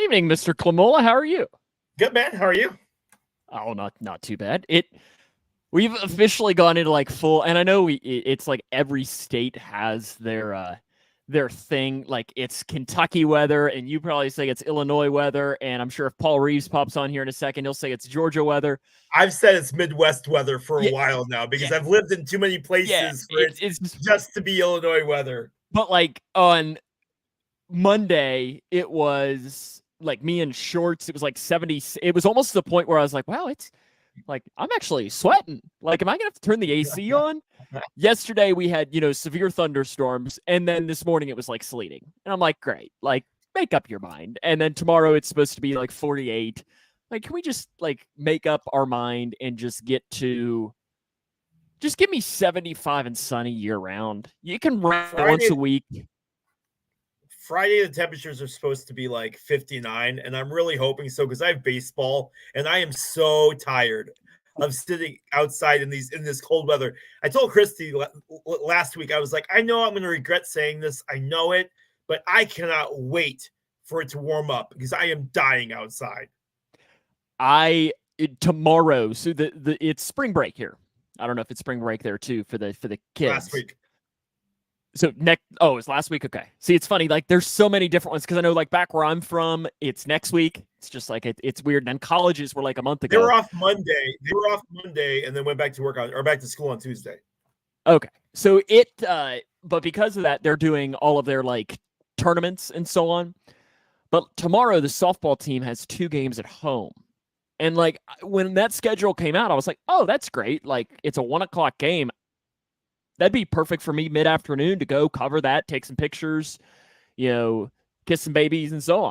evening, Mr. Clamola. How are you? Good, man. How are you? Oh, not too bad. We've officially gone into like full, and I know it's like every state has their thing. Like it's Kentucky weather, and you probably say it's Illinois weather, and I'm sure if Paul Reeves pops on here in a second, he'll say it's Georgia weather. I've said it's Midwest weather for a Yeah, while now because yeah, I've lived in too many yeah. places for it It's just to be Illinois weather. but like on Monday, it was like me in shorts. It was like 70. It was almost to the point where I was like, wow, it's like I'm actually sweating. Like, am I gonna have to turn the AC on? Yesterday we had, severe thunderstorms, and then this morning it was like sleeting. And I'm like, great, like make up your mind. And then tomorrow it's supposed to be like 48. Like, can we just like make up our mind and just give me 75 and sunny year round? You can run once a week. Friday, the temperatures are supposed to be like 59, and I'm really hoping so because I have baseball, and I am so tired of sitting outside in this cold weather. I told Christy last week, I was like, I know I'm going to regret saying this. I know it, but I cannot wait for it to warm up because I am dying outside. Tomorrow, so it's spring break here. I don't know if it's spring break there too for the kids. Last week. So it was last week. Okay. See, it's funny. Like there's so many different ones because I know like back where I'm from, it's next week. It's just like it's weird. And then colleges were like a month ago. They were off Monday and then went back to back to school on Tuesday. Okay. So but because of that, they're doing all of their like tournaments and so on. But tomorrow the softball team has 2 games at home. And like when that schedule came out, I was like, oh, that's great. Like it's a 1:00 game. That'd be perfect for me mid-afternoon to go cover that, take some pictures, kiss some babies and so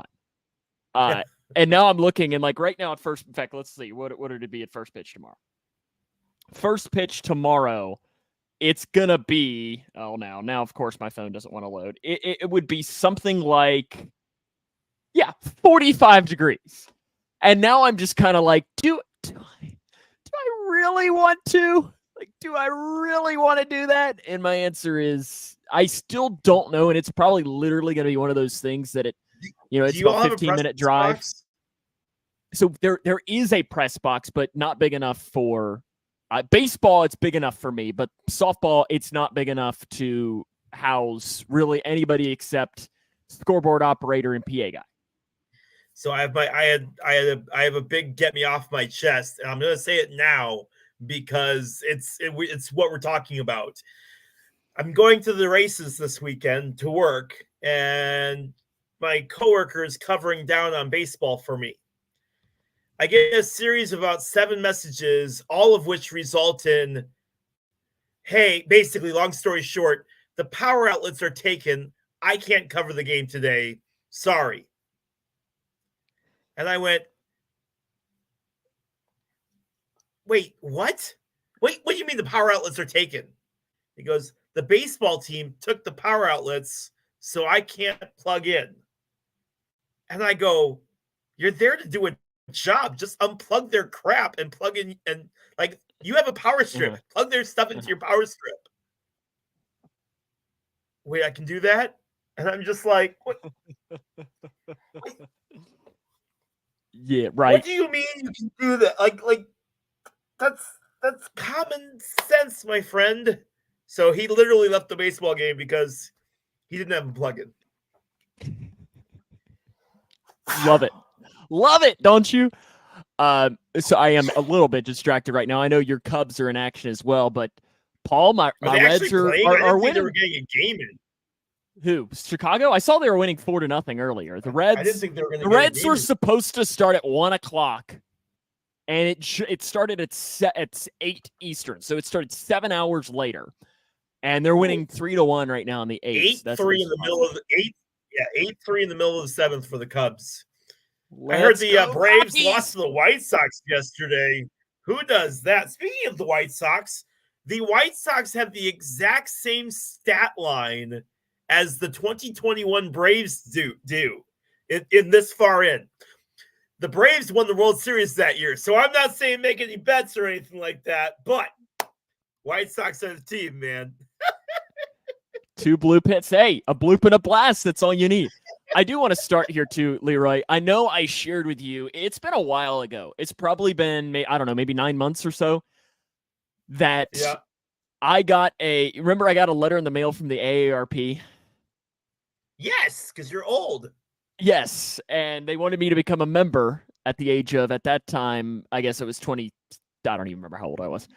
on. And now I'm looking and like right now at first, in fact, let's see, what would it be at first pitch tomorrow? First pitch tomorrow, it's going to be, now of course my phone doesn't want to load. It would be something like, 45 degrees. And now I'm just kind of like, do I really want to? Like, do I really want to do that? And my answer is, I still don't know. And it's probably literally going to be one of those things that it's about a 15-minute drive. Box? So there is a press box, but not big enough for baseball. It's big enough for me, but softball, it's not big enough to house really anybody except scoreboard operator and PA guy. So I have a big get me off my chest, and I'm going to say it now because it's what we're talking about. I'm going to the races this weekend to work, and my coworker is covering down on baseball for me. I get a series of about 7 messages, all of which result in, hey, basically, long story short, the power outlets are taken. I can't cover the game today. Sorry. And I went, wait, what? Wait, what do you mean the power outlets are taken? He goes, the baseball team took the power outlets, so I can't plug in. And I go, you're there to do a job. Just unplug their crap and plug in. And like, you have a power strip. Plug their stuff into your power strip. Wait, I can do that? And I'm just like, what? Wait. Yeah, right. What do you mean you can do that? Like that's common sense, my friend. So he literally left the baseball game because he didn't have a plug-in. Love it, don't you? So I am a little bit distracted right now. I know your Cubs are in action as well, but Paul, my Reds are winning. They were getting a game in. Who? Chicago? I saw they were winning 4-0 earlier. The Reds. I didn't think they were going to. The Reds were supposed to start at 1:00, and it started at 8 Eastern, so it started 7 hours later, and they're winning 3-1 right now in the 8th. 8-3 in the middle of the 8th. Yeah, 8-3 in the middle of the 7th for the Cubs. Let's I heard the Braves Rockies. lost to the White Sox yesterday. Who does that? Speaking of the White Sox have the exact same stat line as the 2021 Braves do in this far in. The Braves won the World Series that year, so I'm not saying make any bets or anything like that, but White Sox are the team, man. 2 blue pits. Hey, a bloop and a blast. That's all you need. I do want to start here too, Leroy. I know I shared with you. It's been a while ago. It's probably been, I don't know, maybe 9 months or so. That Yeah. I got remember I got a letter in the mail from the AARP? Yes, because you're old. Yes, and they wanted me to become a member at the age of, at that time, I guess it was 20, I don't even remember how old I was.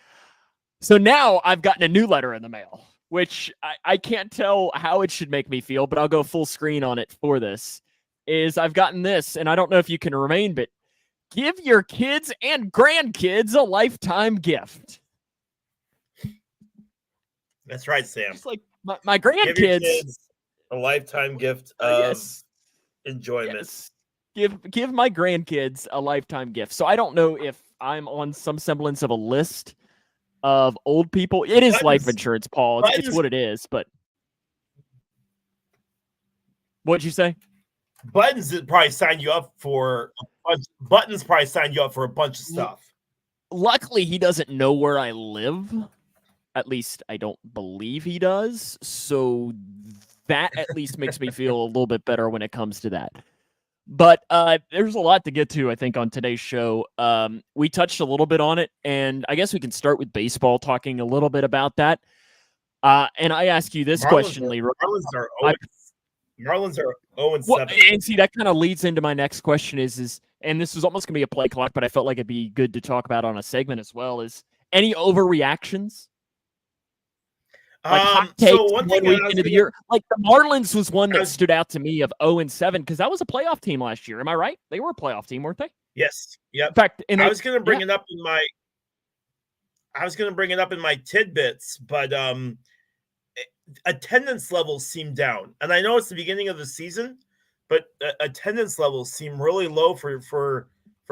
So now I've gotten a new letter in the mail, which I can't tell how it should make me feel, but I'll go full screen on it for this, is I've gotten this, and I don't know if you can remain, but give your kids and grandkids a lifetime gift. That's right, Sam. Just like my grandkids. Give your kids a lifetime gift of yes. enjoyment. Yes. Give my grandkids a lifetime gift. So I don't know if I'm on some semblance of a list of old people. It is life insurance, Paul. It's what it is, but what'd you say? Buttons probably sign you up for Buttons probably signed you up for a bunch of stuff. Luckily, he doesn't know where I live. At least I don't believe he does. So that at least makes me feel a little bit better when it comes to that. But there's a lot to get to, I think, on today's show. We touched a little bit on it, and I guess we can start with baseball, talking a little bit about that. And I ask you this question, Leroy. Marlins are 0-7. Well, and see, that kind of leads into my next question is, and this is almost going to be a play clock, but I felt like it'd be good to talk about on a segment as well, is any overreactions? Like hot takes so one week into the year. Like the Marlins was one that stood out to me of 0-7 because that was a playoff team last year. Am I right? They were a playoff team, weren't they? Yes. Yep. In fact, I was going to bring it up in my tidbits, but attendance levels seem down. And I know it's the beginning of the season, but attendance levels seem really low for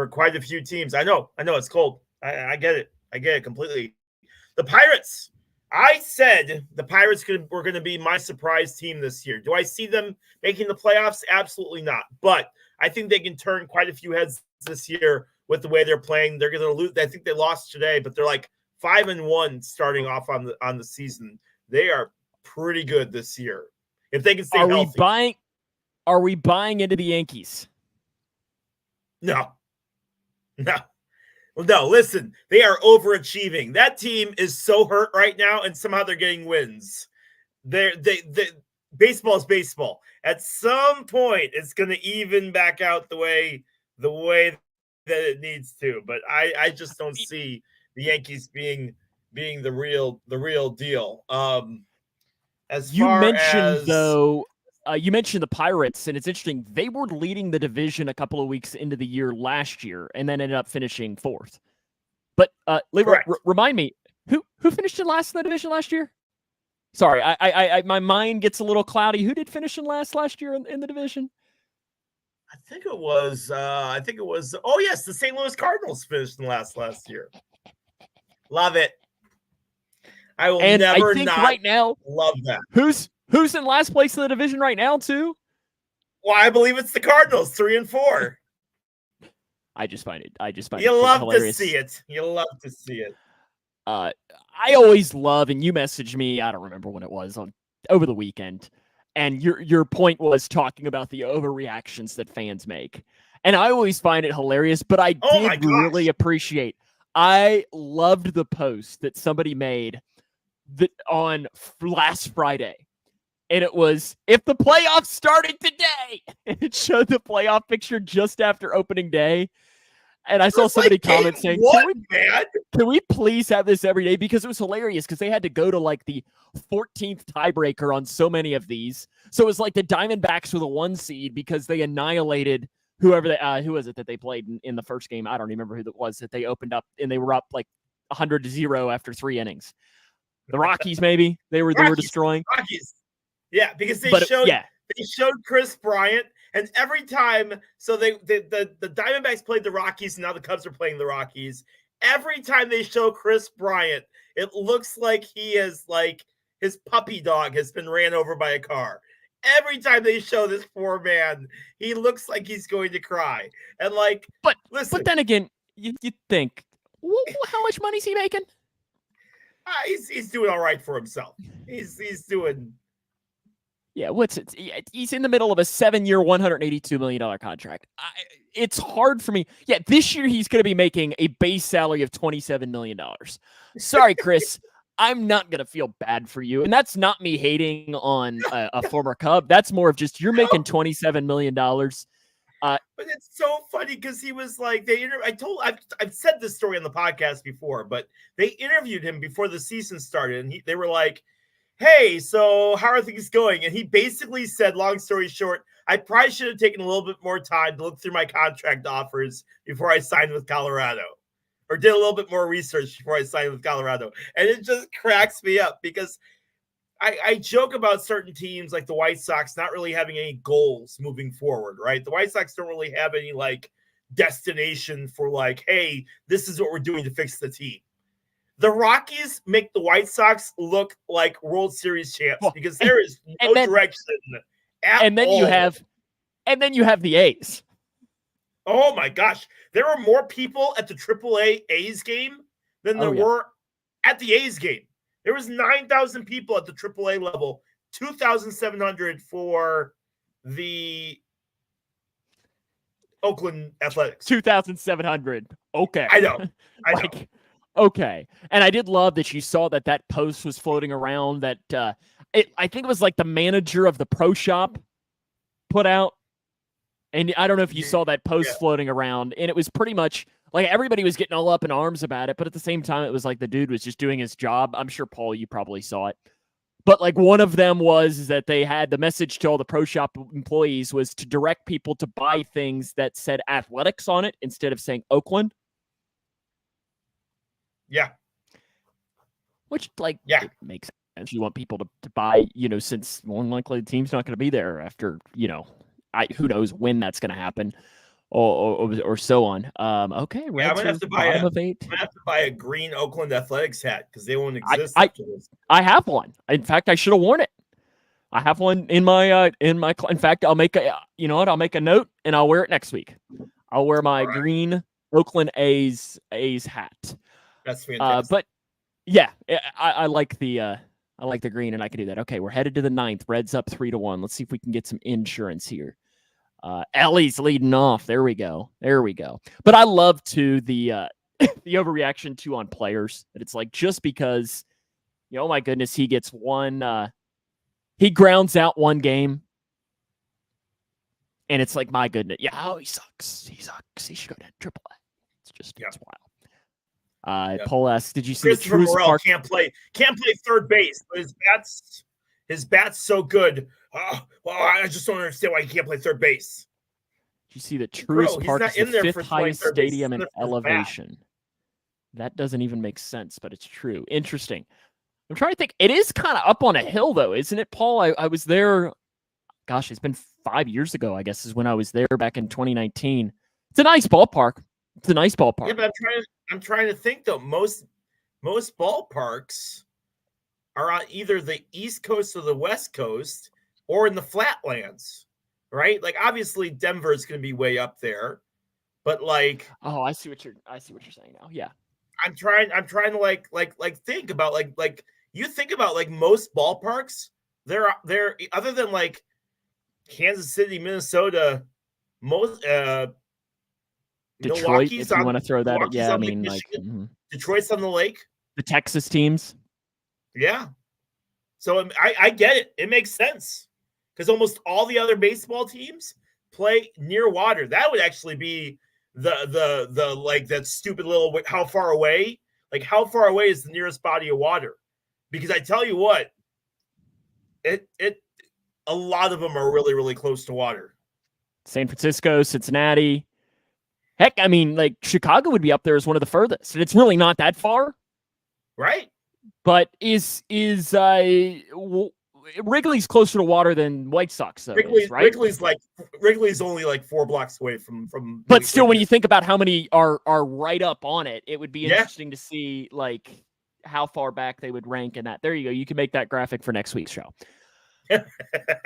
quite a few teams. I know it's cold. I get it. I get it completely. The Pirates. I said the Pirates were going to be my surprise team this year. Do I see them making the playoffs? Absolutely not. But I think they can turn quite a few heads this year with the way they're playing. They're going to lose. I think they lost today, but they're like 5-1 starting off on the season. They are pretty good this year if they can stay healthy. Are we buying into the Yankees? No. Well, no, listen, they are overachieving. That team is so hurt right now, and somehow they're getting wins. Baseball is baseball. At some point, it's going to even back out the way that it needs to. But I just don't see the Yankees being the real deal. You mentioned the Pirates, and it's interesting. They were leading the division a couple of weeks into the year last year, and then ended up finishing fourth. But Leroy, remind me, who finished in last in the division last year? Sorry, I my mind gets a little cloudy. Who did finish in last year in the division? I think it was. Oh yes, the St. Louis Cardinals finished in last year. Love it. I will never not right now love that. Who's in last place in the division right now, too? Well, I believe it's the Cardinals, 3-4. I just find it you love hilarious. To see it. You love to see it. I always love, and you messaged me, I don't remember when it was, over the weekend, and your point was talking about the overreactions that fans make. And I always find it hilarious, but I did really appreciate. I loved the post that somebody made on last Friday. And it was, if the playoffs started today, and it showed the playoff picture just after opening day. And I saw somebody comment saying, can we please have this every day? Because it was hilarious because they had to go to like the 14th tiebreaker on so many of these. So it was like the Diamondbacks were the 1 seed because they annihilated who was it that they played in the first game? I don't remember who that was that they opened up, and they were up like 100-0 after 3 innings. The Rockies, maybe they were destroying. Rockies. Yeah, because they showed Chris Bryant, and every time, so the Diamondbacks played the Rockies, and now the Cubs are playing the Rockies. Every time they show Chris Bryant, it looks like he is like his puppy dog has been ran over by a car. Every time they show this poor man, he looks like he's going to cry. And like, but listen, but then again, you think, well, how much money is he making? He's doing all right for himself. He's doing. Yeah, what's it? He's in the middle of a 7-year, $182 million contract. It's hard for me. Yeah, this year he's going to be making a base salary of $27 million. Sorry, Chris. I'm not going to feel bad for you. And that's not me hating on a former Cub. That's more of just you're making $27 million. But it's so funny because he was like, I've said this story on the podcast before, but they interviewed him before the season started, and they were like, hey, so how are things going? And he basically said, long story short, I probably should have taken a little bit more time to look through my contract offers before I signed with Colorado, or did a little bit more research before I signed with Colorado. And it just cracks me up because I joke about certain teams like the White Sox not really having any goals moving forward, right? The White Sox don't really have any like destination for like, hey, this is what we're doing to fix the team. The Rockies make the White Sox look like World Series champs because there is no direction at all. And then you have the A's. Oh my gosh. There were more people at the AAA A's game than there were at the A's game. There was 9,000 people at the AAA level, 2,700 for the Oakland Athletics. 2,700. Okay. I know. Okay. And I did love that you saw that post was floating around that I think it was like the manager of the pro shop put out. And I don't know if you saw that post floating around, and it was pretty much like everybody was getting all up in arms about it, but at the same time, it was like the dude was just doing his job. I'm sure, Paul, you probably saw it. But like one of them was that they had the message to all the pro shop employees was to direct people to buy things that said athletics on it instead of saying Oakland. Yeah. Which, it makes sense. You want people to buy, since more than likely the team's not going to be there after, who knows when that's going to happen or so on. Okay. Yeah, I'm going to have to buy a green Oakland Athletics hat because they won't exist after this. I have one. In fact, I should have worn it. I have one in fact, I'll make I'll make a note and I'll wear it next week. I'll wear my green Oakland A's hat. That's fantastic. But yeah, I like the green, and I can do that. Okay, we're headed to the 9th. Reds up 3-1. Let's see if we can get some insurance here. Ellie's leading off. There we go. But I love the the overreaction too on players. That it's like just because, oh my goodness, he gets one, he grounds out one game, and it's like, my goodness, he sucks. He should go to AAA. It's wild. Paul asks, did you see Christopher Morel can't play third base, but his bat's so good. Well, I just don't understand why he can't play third base. Did you see that Truist Park is the 5th highest stadium in elevation? That doesn't even make sense, but it's true. Interesting. I'm trying to think. It is kind of up on a hill, though, isn't it, Paul? I was there. Gosh, it's been 5 years ago, I guess, is when I was there back in 2019. It's a nice ballpark. Yeah, but I'm trying to think, though. Most ballparks are on either the East Coast or the West Coast or in the flatlands, right? Like, obviously, Denver is going to be way up there, but like, I see what you're saying now. Yeah, I'm trying to like think about like you think about like most ballparks. They're other than like Kansas City, Minnesota, most Detroit, if you want to throw that. Yeah, I mean, like Detroit's on the lake. The Texas teams. Yeah. So I get it. It makes sense because almost all the other baseball teams play near water. That would actually be the like that stupid little how far away? Like how far away is the nearest body of water? Because I tell you what, a lot of them are really, really close to water. San Francisco, Cincinnati. Heck, I mean, like Chicago would be up there as one of the furthest, and it's really not that far, right? But Wrigley's closer to water than White Sox, though. Right? Wrigley's only like 4 blocks away from. But still, when you think about how many are right up on it, it would be interesting to see like how far back they would rank in that. There you go. You can make that graphic for next week's show.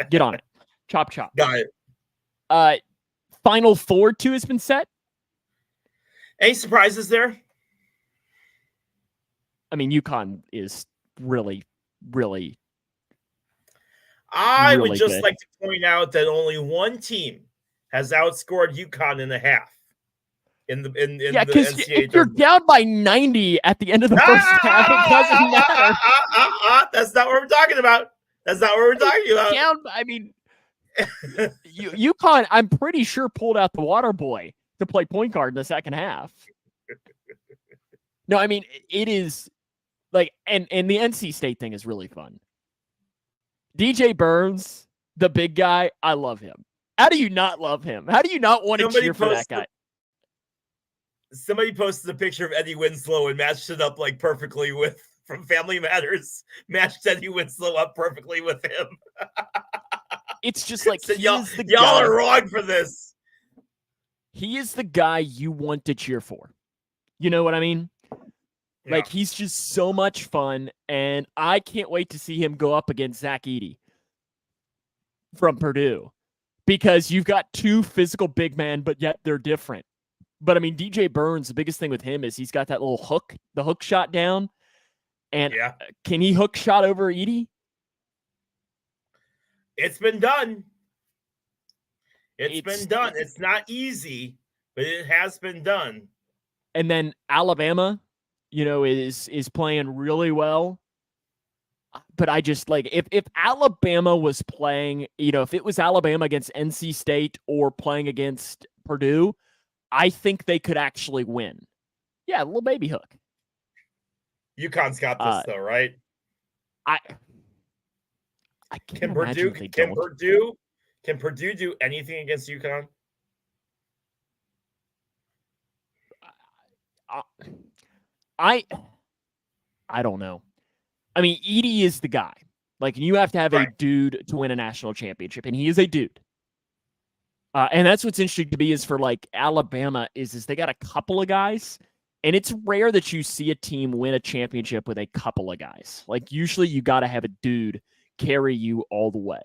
Get on it. Chop. Got it. Final Four 2 has been set. Any surprises there? I mean, UConn is really, really. I would Really just good. like to point out that only one team has outscored UConn in a half in the Yeah, the because NCAA if you're tournament. down by 90 at the end of the first half, it doesn't matter. That's not what we're talking about. That's not what we're talking about. Down, I mean, UConn, I'm pretty sure, pulled out the water boy to play point guard in the second half. No, I mean, it is like, and the NC State thing is really fun. DJ Burns, the big guy, I love him. How do you not love him? How do you not want to cheer for that guy? Somebody posted a picture of Eddie Winslow and matched it up like perfectly with from Family Matters. Matched Eddie Winslow up perfectly with him. It's just like so y'all guy, are wrong for this. He is the guy you want to cheer for. You know what I mean? Yeah. Like, he's just so much fun, and I can't wait to see him go up against Zach Edey from Purdue, because you've got two physical big men, but yet they're different. But, I mean, DJ Burns, the biggest thing with him is he's got that little hook, the hook shot down. And can he hook shot over Edey? It's been done. It's been done. It's not easy, but it has been done. And then Alabama, is playing really well. But I just like, if Alabama was playing, if it was Alabama against NC State or playing against Purdue, I think they could actually win. Yeah, a little baby hook. UConn's got this though, right? I can Purdue do anything against UConn? I don't know. I mean, Edey is the guy. Like, you have to have a dude to win a national championship, and he is a dude. And that's what's interesting to me is for, like, Alabama is they got a couple of guys, and it's rare that you see a team win a championship with a couple of guys. Like, usually you got to have a dude carry you all the way.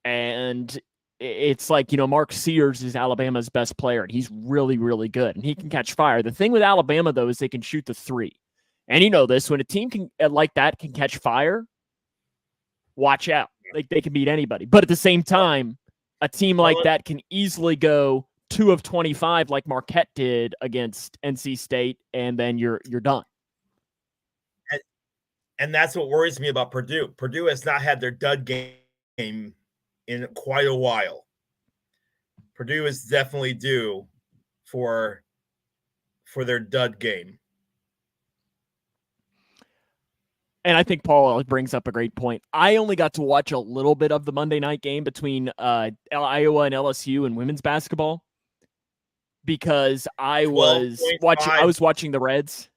And it's like, Mark Sears is Alabama's best player, and he's really, really good, and he can catch fire. The thing with Alabama, though, is they can shoot the three. And you know this, when a team like that can catch fire, watch out. Like, they can beat anybody. But at the same time, a team like that can easily go 2 of 25 like Marquette did against NC State, and then you're done. And that's what worries me about Purdue. Purdue has not had their dud game in quite a while. Purdue is definitely due for their dud game. And I think Paul brings up a great point. I only got to watch a little bit of the Monday night game between Iowa and LSU in women's basketball because I was watching the Reds.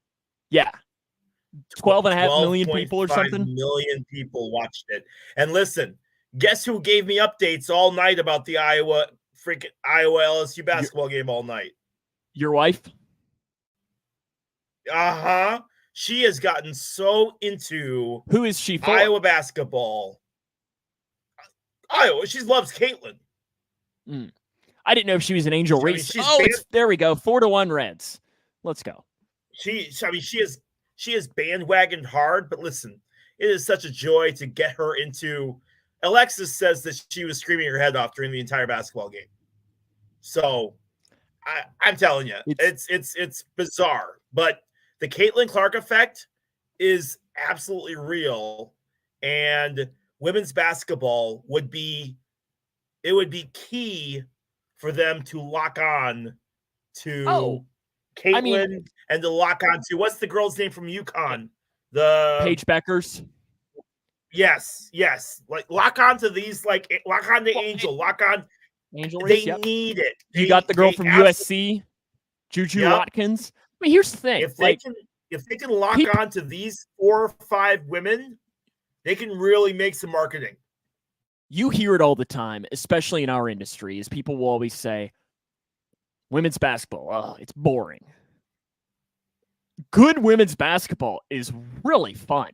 Yeah. 12.5 million people or something. 12 million people watched it. And listen, guess who gave me updates all night about the Iowa LSU basketball game all night? Your wife? Uh-huh. She has gotten so into who is she for? Iowa basketball. Iowa, she loves Caitlin. I didn't know if she was an Angel Reese. There we go. 4-1 Reds. Let's go. She has bandwagoned hard, but listen, it is such a joy to get her into. Alexis says that she was screaming her head off during the entire basketball game. So I'm telling you, it's bizarre, but the Caitlin Clark effect is absolutely real, and women's basketball would be key for them to lock on to Caitlin and to lock on to what's the girl's name from UConn? The Paige Beckers. Yes. Like lock on to these, like lock on to Angel, lock on. Angel Reese, they need it. You got the girl from USC, Juju Watkins. I mean, here's the thing: if they can lock on to these 4 or 5 women, they can really make some marketing. You hear it all the time, especially in our industry, is people will always say, "Women's basketball, it's boring." Good women's basketball is really fun.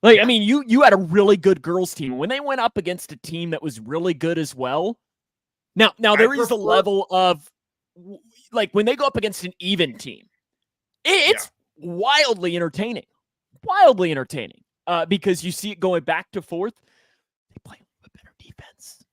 Like, I mean, you had a really good girls team. When they went up against a team that was really good as well. Now there is a level of, like, when they go up against an even team, it's wildly entertaining. Wildly entertaining. because you see it going back to forth. They play a little bit better defense.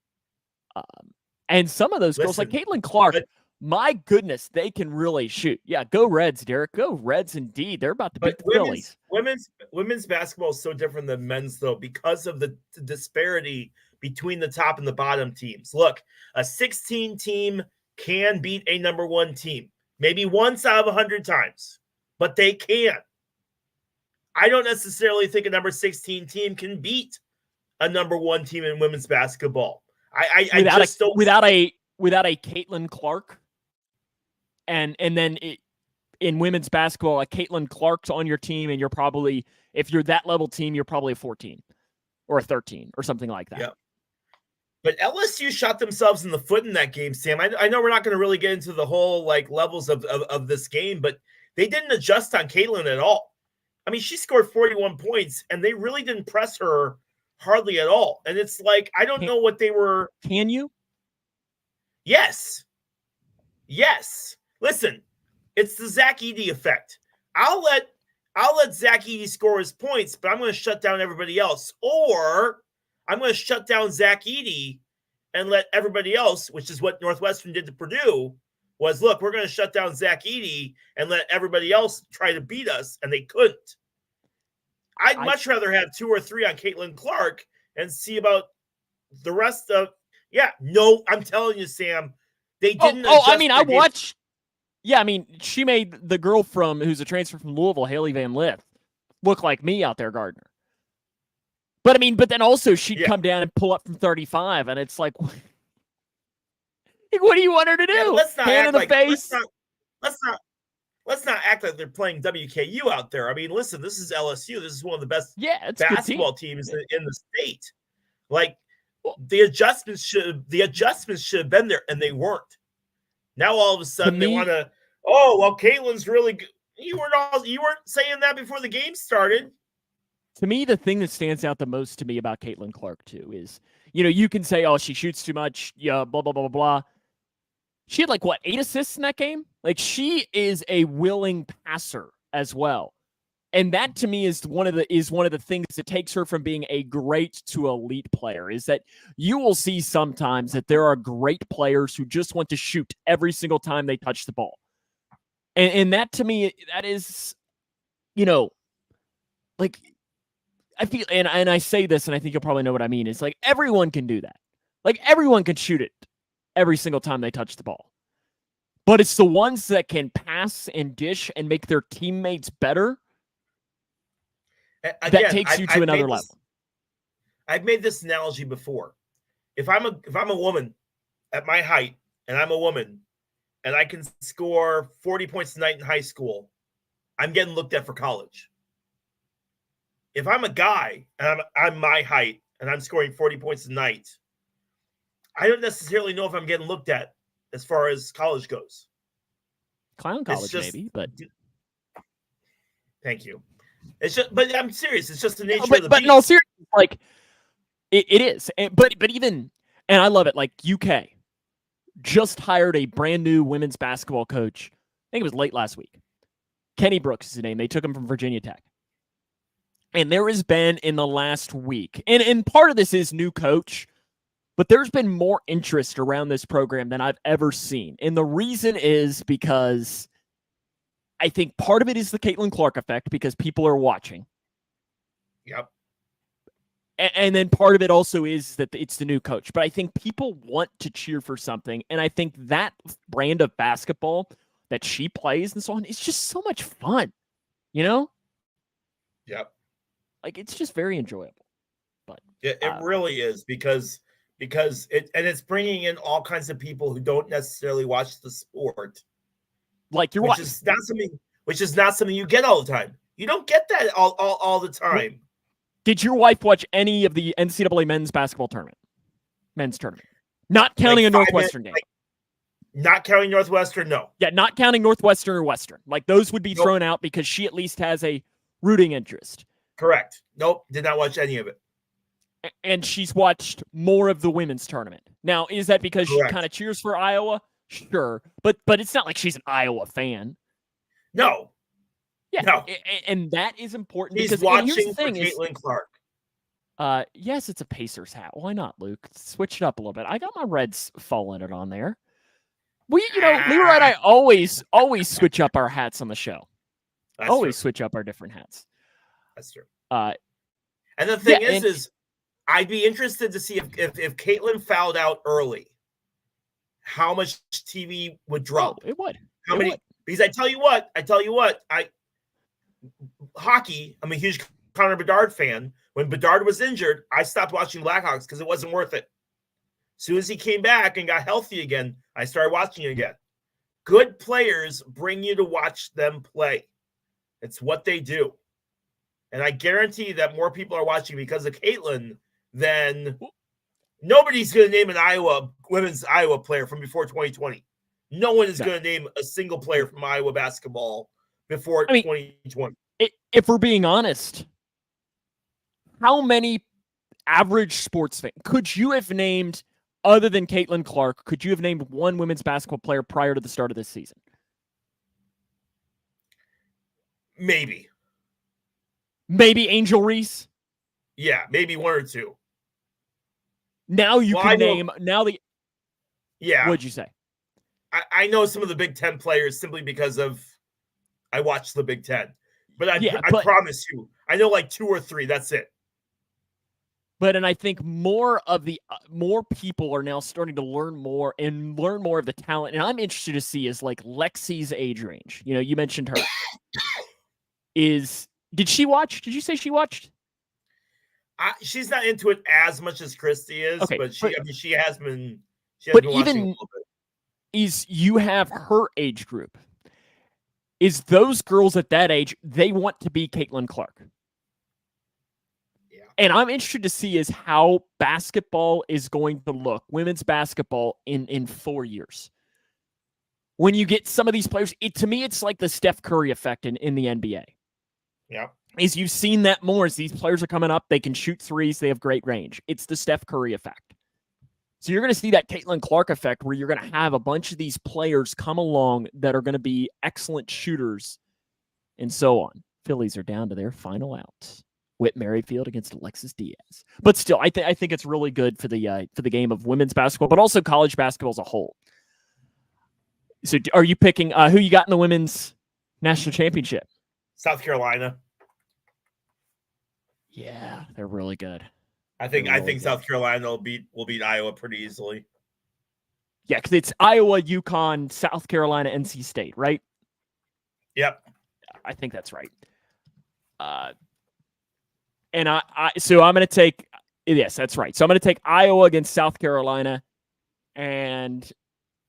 And some of those girls, like Caitlin Clark, my goodness, they can really shoot. Yeah, go Reds, Derek. Go Reds indeed. They're about to beat the Phillies. Women's basketball is so different than men's, though, because of the disparity between the top and the bottom teams. Look, a 16 team can beat a number one team, maybe once out of 100 times, but they can. I don't necessarily think a number 16 team can beat a number one team in women's basketball. Without a Caitlin Clark, and then in women's basketball, a Caitlin Clark's on your team, and you're probably, if you're that level team, you're probably a 14 or a 13 or something like that. Yeah. But LSU shot themselves in the foot in that game, Sam. I know we're not going to really get into the whole like levels of this game, but they didn't adjust on Caitlin at all. I mean, she scored 41 points, and they really didn't press her hardly at all. And it's like, I don't know what they were. Can you? Yes. Listen, it's the Zach Edey effect. I'll let Zach Edey score his points, but I'm going to shut down everybody else. Or I'm going to shut down Zach Edey and let everybody else, which is what Northwestern did to Purdue, was, look, we're going to shut down Zach Edey and let everybody else try to beat us, and they couldn't. I'd much rather have 2 or 3 on Caitlin Clark and see about the rest of – I'm telling you, Sam, they didn't I watched – yeah, I mean, she made the girl who's a transfer from Louisville, Haley Van Lith, look like me out there, Gardner. But then also she'd come down and pull up from 35, and it's like, what do you want her to do? Let's not hand in the face. Let's not act like they're playing WKU out there. I mean, listen, this is LSU. This is one of the best basketball teams in the state. Like, the adjustments should have been there, and they weren't. Now all of a sudden they want to. Oh well, Caitlin's really good. You weren't saying that before the game started. To me, the thing that stands out the most to me about Caitlin Clark too is, you can say, oh, she shoots too much, blah blah blah blah blah. She had 8 assists in that game? Like, she is a willing passer as well. And that to me is one of the things that takes her from being a great to elite player, is that you will see sometimes that there are great players who just want to shoot every single time they touch the ball. And that to me, that is, like, I feel, and I say this, and I think you'll probably know what I mean. It's like everyone can do that. Like, everyone can shoot it every single time they touch the ball. But it's the ones that can pass and dish and make their teammates better that takes you to another level. I've made this analogy before. If I'm a woman at my height, and I'm a woman, and I can score 40 points a night in high school, I'm getting looked at for college. If I'm a guy and I'm my height and I'm scoring 40 points a night, I don't necessarily know if I'm getting looked at as far as college goes. Clown college, maybe, but thank you. It's just, but I'm serious. It's just the nature of the beast. But in all seriousness, like it is. But even, and I love it. Like, UK just hired a brand new women's basketball coach. I think it was late last week. Kenny Brooks is his name. They took him from Virginia Tech. And there has been in the last week, and part of this is new coach, but there's been more interest around this program than I've ever seen. And the reason is because I think part of it is the Caitlin Clark effect, because people are watching. Yep. And then part of it also is that it's the new coach. But I think people want to cheer for something. And I think that brand of basketball that she plays and so on, it's just so much fun, Yep. Like, it's just very enjoyable. But it really is, because it's bringing in all kinds of people who don't necessarily watch the sport. Like your wife. Which is not something you get all the time. You don't get that all the time. Did your wife watch any of the NCAA men's tournament? Not counting a Northwestern game. Not counting Northwestern, no. Yeah, not counting Northwestern or Western. Like, those would be thrown out because she at least has a rooting interest. Correct. Nope, did not watch any of it. And she's watched more of the women's tournament. Now, is that because she kind of cheers for Iowa? Sure. But it's not like she's an Iowa fan. No. Yeah, No, and that is important he's because and here's the watching for thing is, Caitlin Clark. yes, it's a Pacers hat. Why not, Luke? Switch it up a little bit. I got my Reds falling it on there. Leroy and I always switch up our hats on the show. That's Always true. switch up our different hats. That's true. Uh, And the thing yeah, is I'd be interested to see if Caitlin fouled out early, how much TV would drop. it would. How many? Would. Because I tell you what, hockey, I'm a huge Connor Bedard fan. When Bedard was injured, I stopped watching Blackhawks because it wasn't worth it. As soon as he came back and got healthy again, I started watching again. Good players bring you to watch them play. It's what they do. And I guarantee that more people are watching because of Caitlin than nobody's going to name an women's Iowa player from before 2020. No one is going to name a single player from Iowa basketball before 2020. If we're being honest, how many average sports fans could you have named other than Caitlin Clark? Could you have named one women's basketball player prior to the start of this season? Maybe Angel Reese. Yeah, maybe one or two. Now you can name Yeah. What'd you say? I know some of the Big Ten players simply because I watched the Big Ten. But I promise you, I know like two or three. That's it. And I think more people are now starting to learn more of the talent. And I'm interested to see is like Lexi's age range. You mentioned her. Did she watch? Did you say she watched? She's not into it as much as Christy is, but she has been. But even you have her age group. Is those girls at that age, they want to be Caitlin Clark. Yeah. And I'm interested to see is how basketball is going to look, women's basketball in 4 years. When you get some of these players, to me, it's like the Steph Curry effect in the NBA. Yeah. Is you've seen that more as these players are coming up, they can shoot threes, they have great range. It's the Steph Curry effect. So you're going to see that Caitlin Clark effect where you're going to have a bunch of these players come along that are going to be excellent shooters and so on. Phillies are down to their final out. Whit Merrifield against Alexis Diaz. But still, I think it's really good for the game of women's basketball, but also college basketball as a whole. So are you picking who you got in the women's national championship? South Carolina. Yeah, they're really good. I think South Carolina will beat Iowa pretty easily. Yeah, because it's Iowa, UConn, South Carolina, NC State, right? Yep. I think that's right. So I'm going to take, yes, that's right. So I'm going to take Iowa against South Carolina, and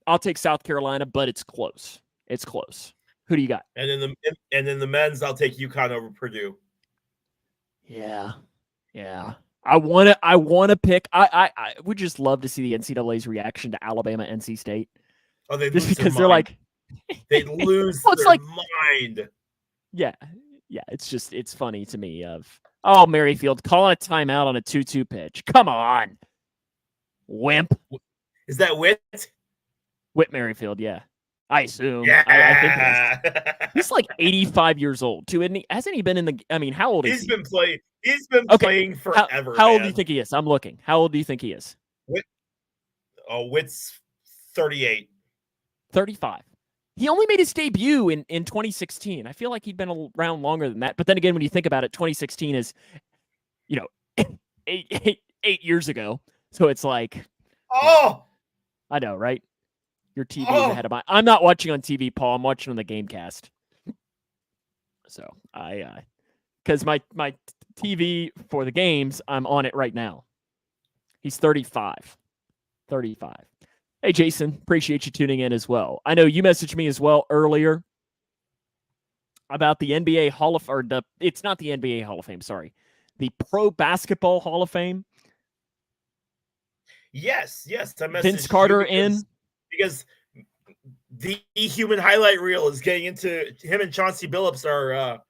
I'll take South Carolina, but it's close. It's close. Who do you got? And in the men's, I'll take UConn over Purdue. Yeah. I want to pick. I would just love to see the NCAA's reaction to Alabama, NC State. Oh, they just because they're like, they lose their mind. Yeah. It's funny to me. Merrifield calling a timeout on a 2-2 pitch. Come on, wimp. Is that Whit? Whit Merrifield, yeah. I assume. Yeah. I think he's like 85 years old too, isn't he? Hasn't he been in the? I mean, how old is he? He's been playing forever. How old do you think he is? I'm looking. How old do you think he is? Whit's 38. 35. He only made his debut in 2016. I feel like he'd been around longer than that. But then again, when you think about it, 2016 is, 8 years ago. So it's like, I know, right? Your TV is ahead of mine. I'm not watching on TV, Paul. I'm watching on the Gamecast. So because my TV for the games, I'm on it right now. He's 35. Hey, Jason, appreciate you tuning in as well. I know you messaged me as well earlier about the NBA Hall of, it's not the NBA Hall of Fame, sorry. The Pro Basketball Hall of Fame. Yes. I messaged Vince Carter because the human highlight reel is getting into him, and Chauncey Billups are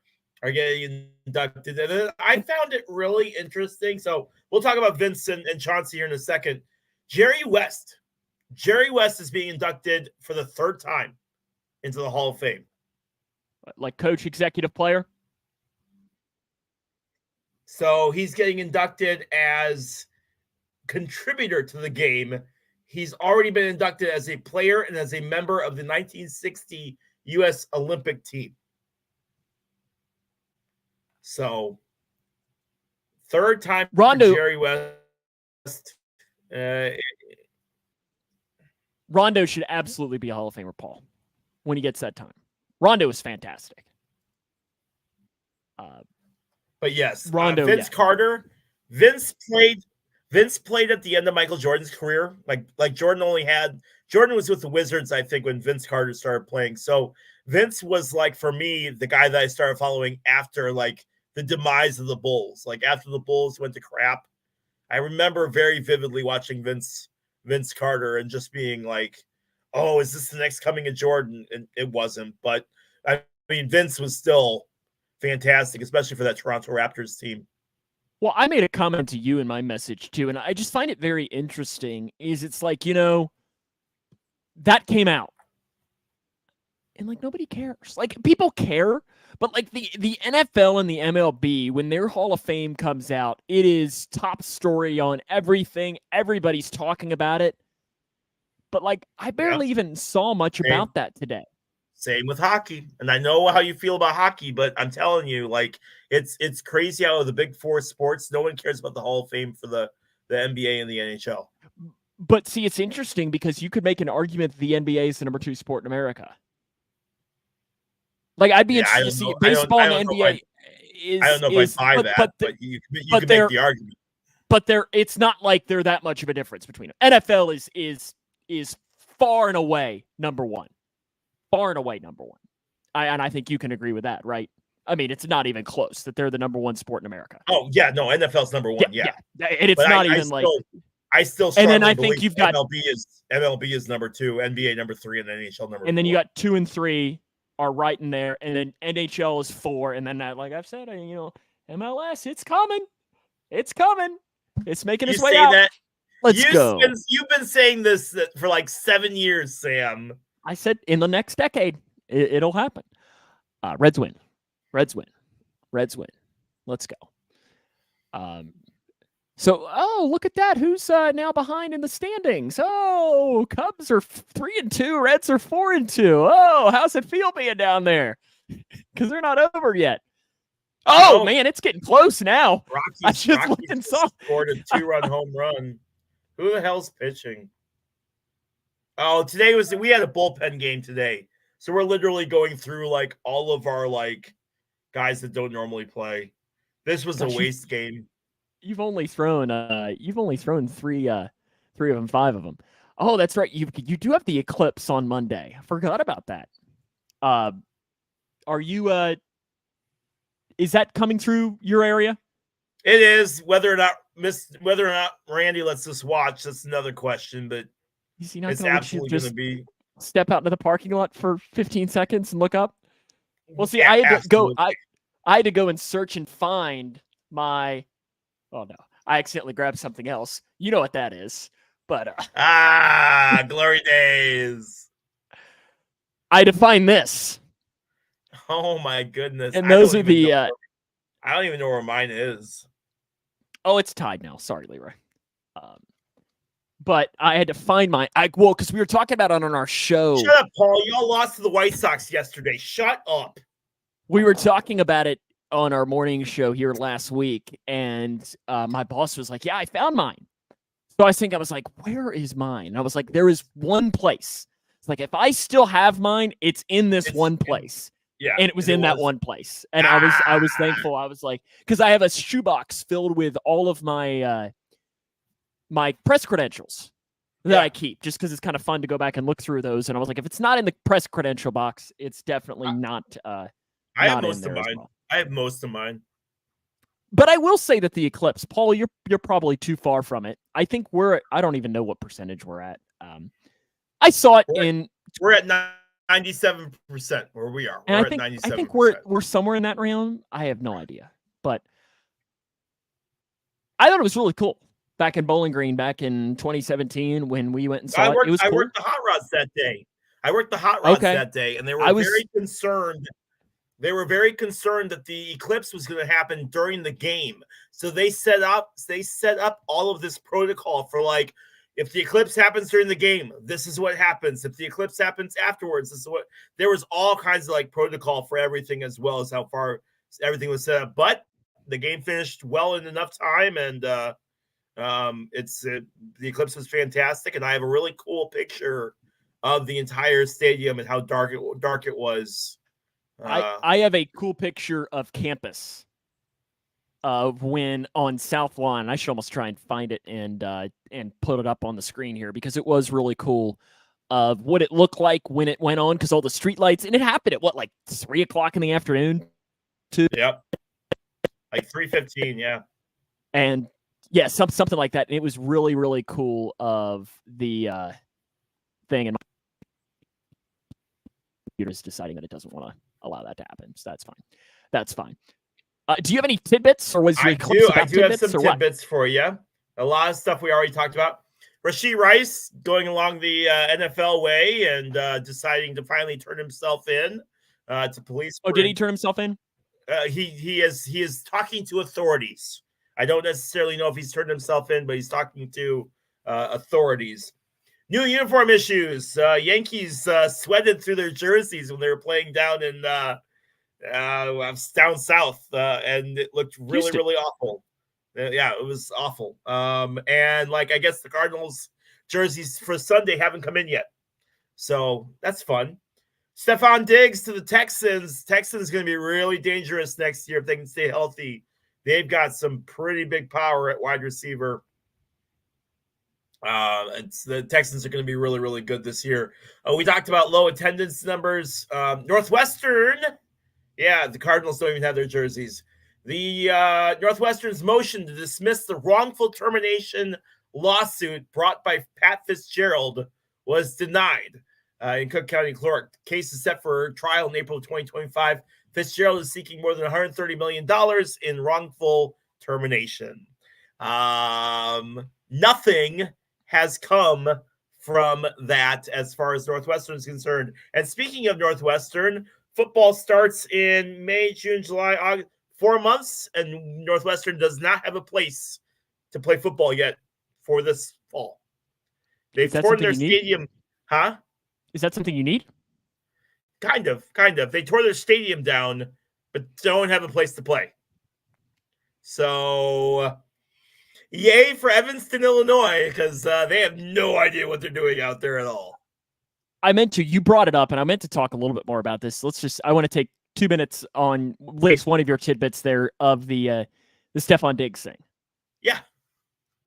getting inducted. And I found it really interesting. So we'll talk about Vince and Chauncey here in a second. Jerry West is being inducted for the third time into the Hall of Fame. Like coach, executive player? So he's getting inducted as contributor to the game. He's already been inducted as a player and as a member of the 1960 U.S. Olympic team. So, third time Rondo, for Jerry West. Rondo should absolutely be a Hall of Famer, Paul, when he gets that time. Rondo is fantastic. But yes, Rondo, Vince Carter. Vince played at the end of Michael Jordan's career. Like Jordan was with the Wizards, I think, when Vince Carter started playing. So Vince was, like, for me, the guy that I started following after, like, the demise of the Bulls. Like, after the Bulls went to crap, I remember very vividly watching Vince Carter and just being like, oh, is this the next coming of Jordan? And it wasn't. But I mean, Vince was still fantastic, especially for that Toronto Raptors team. Well, I made a comment to you in my message too, and I just find it very interesting. It's like, you know, that came out, and like nobody cares. Like people care, but like the NFL and the MLB, when their Hall of Fame comes out, it is top story on everything. Everybody's talking about it, but like I barely even saw much about that today. Same with hockey. And I know how you feel about hockey, but I'm telling you, like, it's crazy how the big four sports, no one cares about the Hall of Fame for the NBA and the NHL. But see, it's interesting because you could make an argument that the NBA is the number 2 sport in America. Like, I'd be interested to see baseball and the NBA is. I don't know if I buy that, but you can make the argument. But it's not like they're that much of a difference between them. NFL is far and away number 1. Far and away number 1. And I think you can agree with that, right? I mean, it's not even close that they're the number 1 sport in America. Oh, yeah, no, NFL's number 1, yeah. And it's not even like... I still and then I think you've got... MLB is number 2, NBA number 3, and NHL number 4. And then you got 2 and 3 are right in there, and then NHL is 4, and then like I've said, you know, MLS, it's coming. It's coming. It's making its way out. Let's go. You've been saying this for like 7 years, Sam. I said in the next decade, it'll happen. Reds win. Let's go. So, look at that. Who's now behind in the standings? Oh, Cubs are 3-2. Reds are 4-2. Oh, how's it feel being down there? Because they're not over yet. Oh, man, it's getting close now. Rockies scored a 2-run home run. Who the hell's pitching? Oh, we had a bullpen game today. So we're literally going through like all of our like guys that don't normally play. This was a waste game. You've only thrown 3 of them, 5 of them. Oh, that's right. You do have the eclipse on Monday. I forgot about that. Are you is that coming through your area? It is. Whether or not Randy lets us watch, that's another question, but it's absolutely going to be. Step out into the parking lot for 15 seconds and look up. Well, see, I had to go. I had to go and search and find my. Oh no! I accidentally grabbed something else. You know what that is, but glory days. I had to find this. Oh my goodness! And those are the. I don't even know where mine is. Oh, it's tied now. Sorry, Leroy. But I had to find because we were talking about it on our show. Shut up, Paul. Y'all lost to the White Sox yesterday. Shut up. We were talking about it on our morning show here last week, and my boss was like, yeah, I found mine. So I was like, where is mine? And I was like, there is one place. It's like, if I still have mine, it's in this one place. Yeah. And it was in that one place. And I was thankful. I was like, because I have a shoebox filled with all of my my press credentials that I keep, just because it's kind of fun to go back and look through those. And I was like, if it's not in the press credential box, it's definitely not. I have most of mine. Well. I have most of mine. But I will say that the eclipse, Paul, you're probably too far from it. I think I don't even know what percentage we're at. I saw it we're at 97% where we are. We're at 97%. I think we're somewhere in that realm. I have no idea, but I thought it was really cool. Back in Bowling Green, back in 2017, when we went and saw it, it was cool. I worked the hot rods that day. that day, and they were very concerned they were very concerned that the eclipse was going to happen during the game. So they set up all of this protocol for like, if the eclipse happens during the game, this is what happens. If the eclipse happens afterwards, this is what. There was all kinds of like protocol for everything, as well as how far everything was set up. But the game finished well in enough time, and the eclipse was fantastic. And I have a really cool picture of the entire stadium and how dark it was. I have a cool picture of campus of when on South Lawn. I should almost try and find it and put it up on the screen here, because it was really cool of what it looked like when it went on, because all the street lights, and it happened at like 3 o'clock in the afternoon. Yep. Like 3:15, yeah. And yeah, something like that. And it was really, really cool of the thing. And my computer's deciding that it doesn't want to allow that to happen. So that's fine. Do you have any tidbits, or was your I do have some tidbits for you. A lot of stuff we already talked about. Rashee Rice going along the NFL way and deciding to finally turn himself in to police. Oh, did he turn himself in? He is talking to authorities. I don't necessarily know if he's turned himself in, but he's talking to authorities. New uniform issues. Yankees sweated through their jerseys when they were playing down in down south, and it looked really, Houston. really awful. Yeah, it was awful. And like, I guess the Cardinals jerseys for Sunday haven't come in yet, so that's fun. Stephon Diggs to the Texans. Texans going to be really dangerous next year if they can stay healthy. They've got some pretty big power at wide receiver. The Texans are going to be really, really good this year. We talked about low attendance numbers. Northwestern, yeah, the Cardinals don't even have their jerseys. The Northwestern's motion to dismiss the wrongful termination lawsuit brought by Pat Fitzgerald was denied in Cook County Clerk. The case is set for trial in April of 2025. Fitzgerald is seeking more than $130 million in wrongful termination. Nothing has come from that as far as Northwestern is concerned. And speaking of Northwestern, football starts in May, June, July, August, 4 months, and Northwestern does not have a place to play football yet for this fall. They've torn their stadium. Huh? Is that something you need? Kind of. They tore their stadium down, but don't have a place to play. So, yay for Evanston, Illinois, because they have no idea what they're doing out there at all. You brought it up, and I meant to talk a little bit more about this. I want to take 2 minutes on at least one of your tidbits there of the Stephon Diggs thing. Yeah.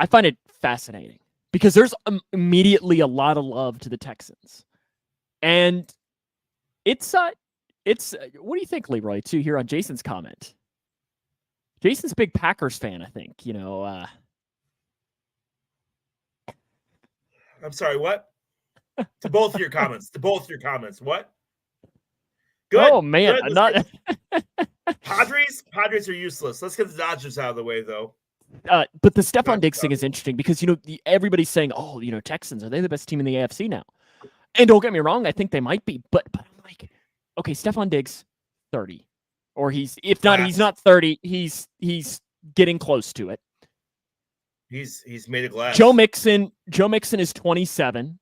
I find it fascinating because there's immediately a lot of love to the Texans. And it's what do you think, Leroy, too, here on Jason's comment? Jason's a big Packers fan, I think, I'm sorry, what? To both your comments. What? Good. Oh, man. Good. Padres are useless. Let's get the Dodgers out of the way, though. But the Stephon Diggs thing is interesting because, everybody's saying, oh, Texans, are they the best team in the AFC now? And don't get me wrong, I think they might be. But I'm like, okay, Stephon Diggs, 30. Or he's not 30, he's getting close to it. He's made of glass. Joe Mixon is 27.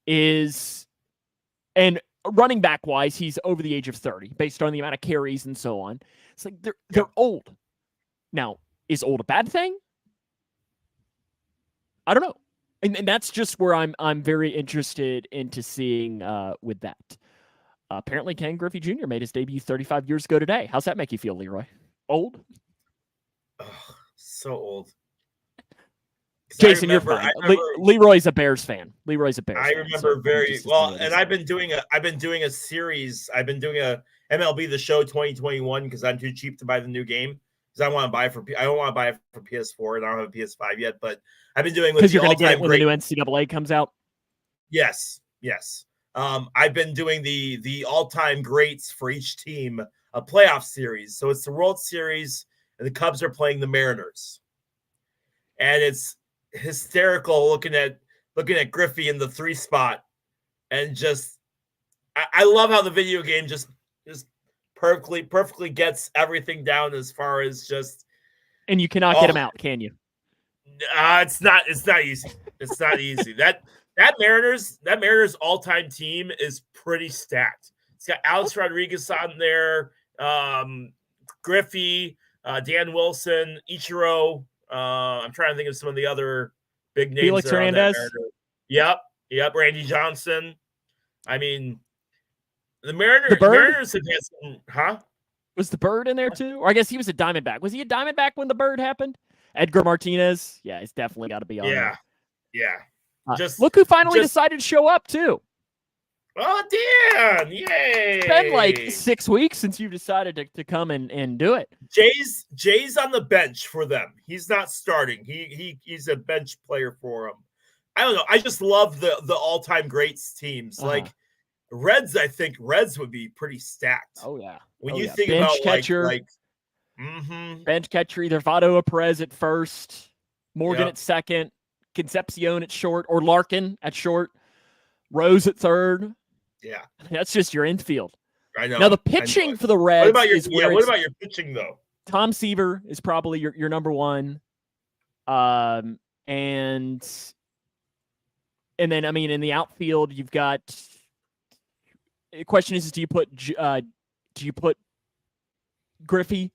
And running back wise, he's over the age of 30 based on the amount of carries and so on. It's like they're old. Now, is old a bad thing? I don't know. And that's just where I'm very interested into seeing with that. Apparently, Ken Griffey Jr. made his debut 35 years ago today. How's that make you feel, Leroy? Old? Oh, so old. Jason, you're fine. Leroy's a Bears fan. I remember very well, and I've been doing a series. I've been doing a MLB The Show 2021 because I'm too cheap to buy the new game because I don't want to buy it for PS4 and I don't have a PS5 yet. But I've been doing because you're going to get it when the new NCAA comes out. Yes. I've been doing the all-time greats for each team, a playoff series. So it's the World Series, and the Cubs are playing the Mariners, and it's hysterical looking at Griffey in the 3 spot, and just I love how the video game just perfectly gets everything down as far as just. And you cannot get him out, can you? It's not easy. It's not easy. That Mariners all-time team is pretty stacked. It's got Alex Rodriguez on there, Griffey, Dan Wilson, Ichiro. I'm trying to think of some of the other big names. Felix Hernandez. Yep, Randy Johnson. I mean, the Mariners have had some, huh? Was the Bird in there too? Or I guess he was a Diamondback. Was he a Diamondback when the Bird happened? Edgar Martinez. Yeah, he's definitely got to be on there. Yeah. Look who finally decided to show up too. Oh, Dan! Yay! It's been like 6 weeks since you've decided to come and do it. Jay's on the bench for them. He's not starting. He's a bench player for them. I don't know. I just love the all-time greats teams. Like Reds, I think Reds would be pretty stacked. Oh yeah. When you think bench about catcher, bench catcher, either Vado Perez at first, Morgan at second, Concepcion at short, or Larkin at short, Rose at third. Yeah, that's just your infield. I know. Now the pitching for the Reds. What about your pitching though? Tom Seaver is probably your number one. And then I mean in the outfield you've got. The question is do you put Griffey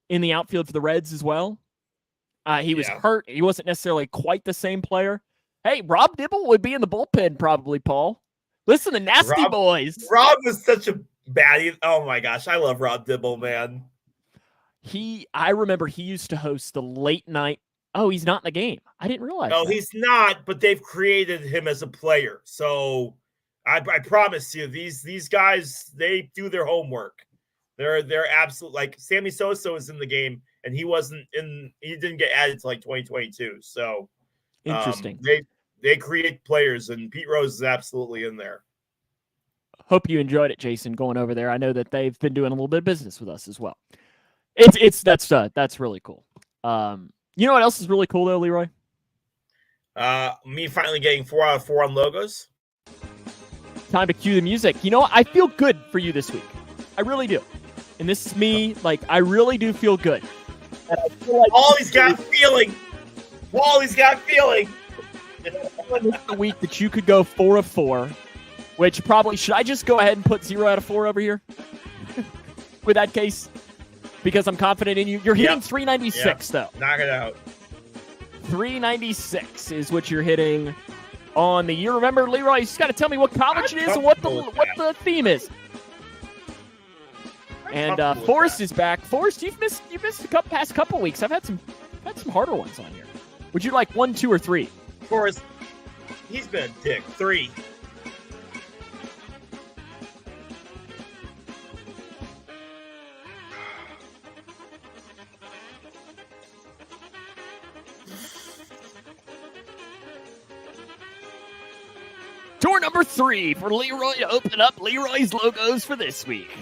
in the outfield for the Reds as well? He was hurt. He wasn't necessarily quite the same player. Hey, Rob Dibble would be in the bullpen probably, Paul. Listen, the Nasty Boys. Rob was such a baddie. Oh my gosh, I love Rob Dibble, man. I remember he used to host the late night. Oh, he's not in the game. I didn't realize. No, he's not, but they've created him as a player. So I promise you, these guys, they do their homework. They're absolute. Like Sammy Sosa was in the game, and he wasn't in. He didn't get added to like 2022. So interesting. They create players, and Pete Rose is absolutely in there. Hope you enjoyed it, Jason, going over there. I know that they've been doing a little bit of business with us as well. That's really cool. You know what else is really cool though, Leroy? Me finally getting 4 out of 4 on logos. Time to cue the music. You know what? I feel good for you this week. I really do. And this is me. Like, I really do feel good. And I feel like Wally's got feeling. Wally's got feeling. This is the week that you could go 4 of 4, which probably, should I just go ahead and put 0 out of 4 over here? With that case? Because I'm confident in you. You're hitting 396, though. Knock it out. 396 is what you're hitting on the year. Remember, Leroy, you just got to tell me what college it is and what the theme is. And Forrest is back. Forrest, you've missed the past couple weeks. I've had some harder ones on here. Would you like 1, 2, or 3? Forrest, he's been a dick. 3. Tour number 3 for Leroy to open up Leroy's logos for this week.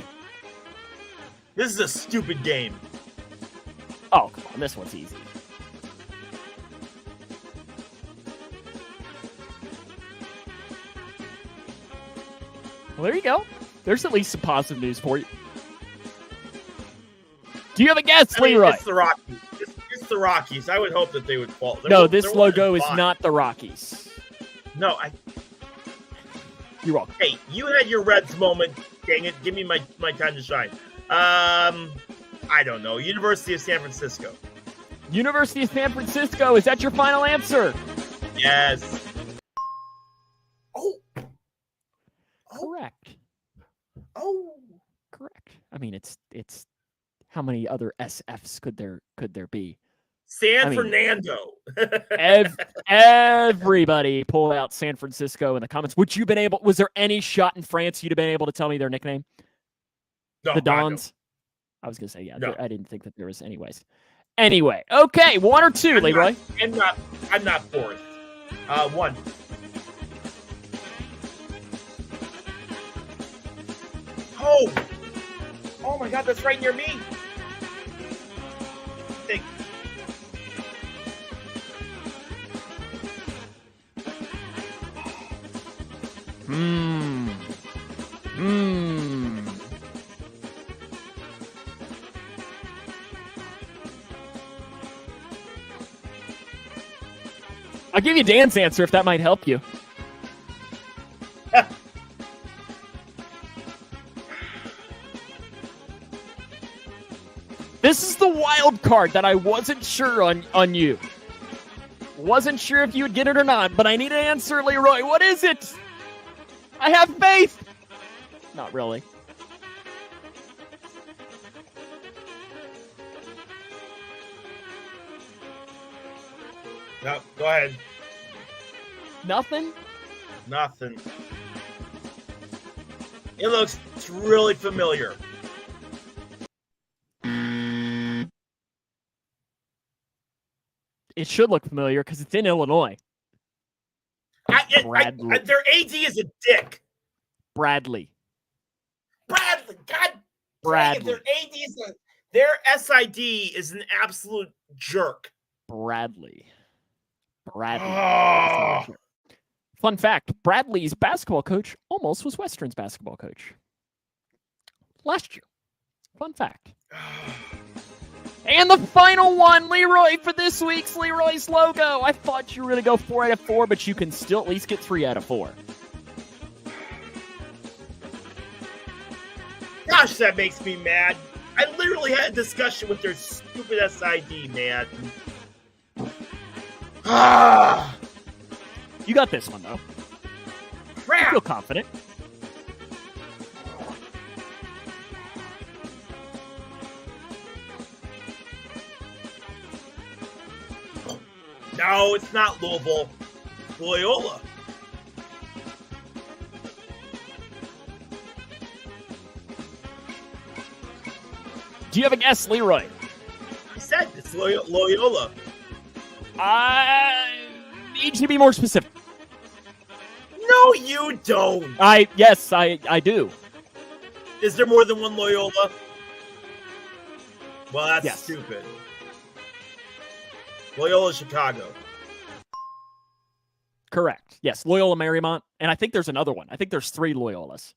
This is a stupid game. Oh, come on. This one's easy. Well, there you go. There's at least some positive news for you. Do you have a guess, Leroy? It's the Rockies. It's the Rockies. I would hope that they would fall. No, this logo is not the Rockies. No, You're welcome. Hey, you had your Reds moment. Dang it. Give me my time to shine. I don't know. University of San Francisco. University of San Francisco. Is that your final answer? Yes. Correct. Correct. I mean, it's how many other SFs could there be? Fernando. Everybody pull out San Francisco in the comments. Was there any shot in France you'd have been able to tell me their nickname? No, the Dons? I was going to say, yeah. No. I didn't think that there was anyways. Anyway, okay. 1 or 2, Leroy? I'm not 4th. 1. Oh my God, that's right near me. Think. I'll give you Dan's answer if that might help you. This is the wild card that I wasn't sure on you. Wasn't sure if you would get it or not, but I need an answer, Leroy. What is it? I have faith. Not really. No, go ahead. Nothing? Nothing. It looks really familiar. It should look familiar because it's in Illinois. Bradley. Their AD is a dick. Bradley. God. Bradley. Their AD is their SID is an absolute jerk. Bradley. Oh. Fun fact, Bradley's basketball coach almost was Western's basketball coach last year. Fun fact. And the final one, Leroy, for this week's Leroy's Logo. I thought you were going to go 4 out of 4, but you can still at least get 3 out of 4. Gosh, that makes me mad. I literally had a discussion with their stupid SID, man. You got this one, though. Crap. I feel confident. No, it's not Louisville. Loyola. Do you have a guess, Leroy? I said it's Loyola. I need you to be more specific. No, you don't. Yes, I do. Is there more than one Loyola? Well, that's yes. Stupid. Loyola Chicago. Correct. Yes, Loyola Marymount. And I think there's another one. I think there's 3 Loyolas.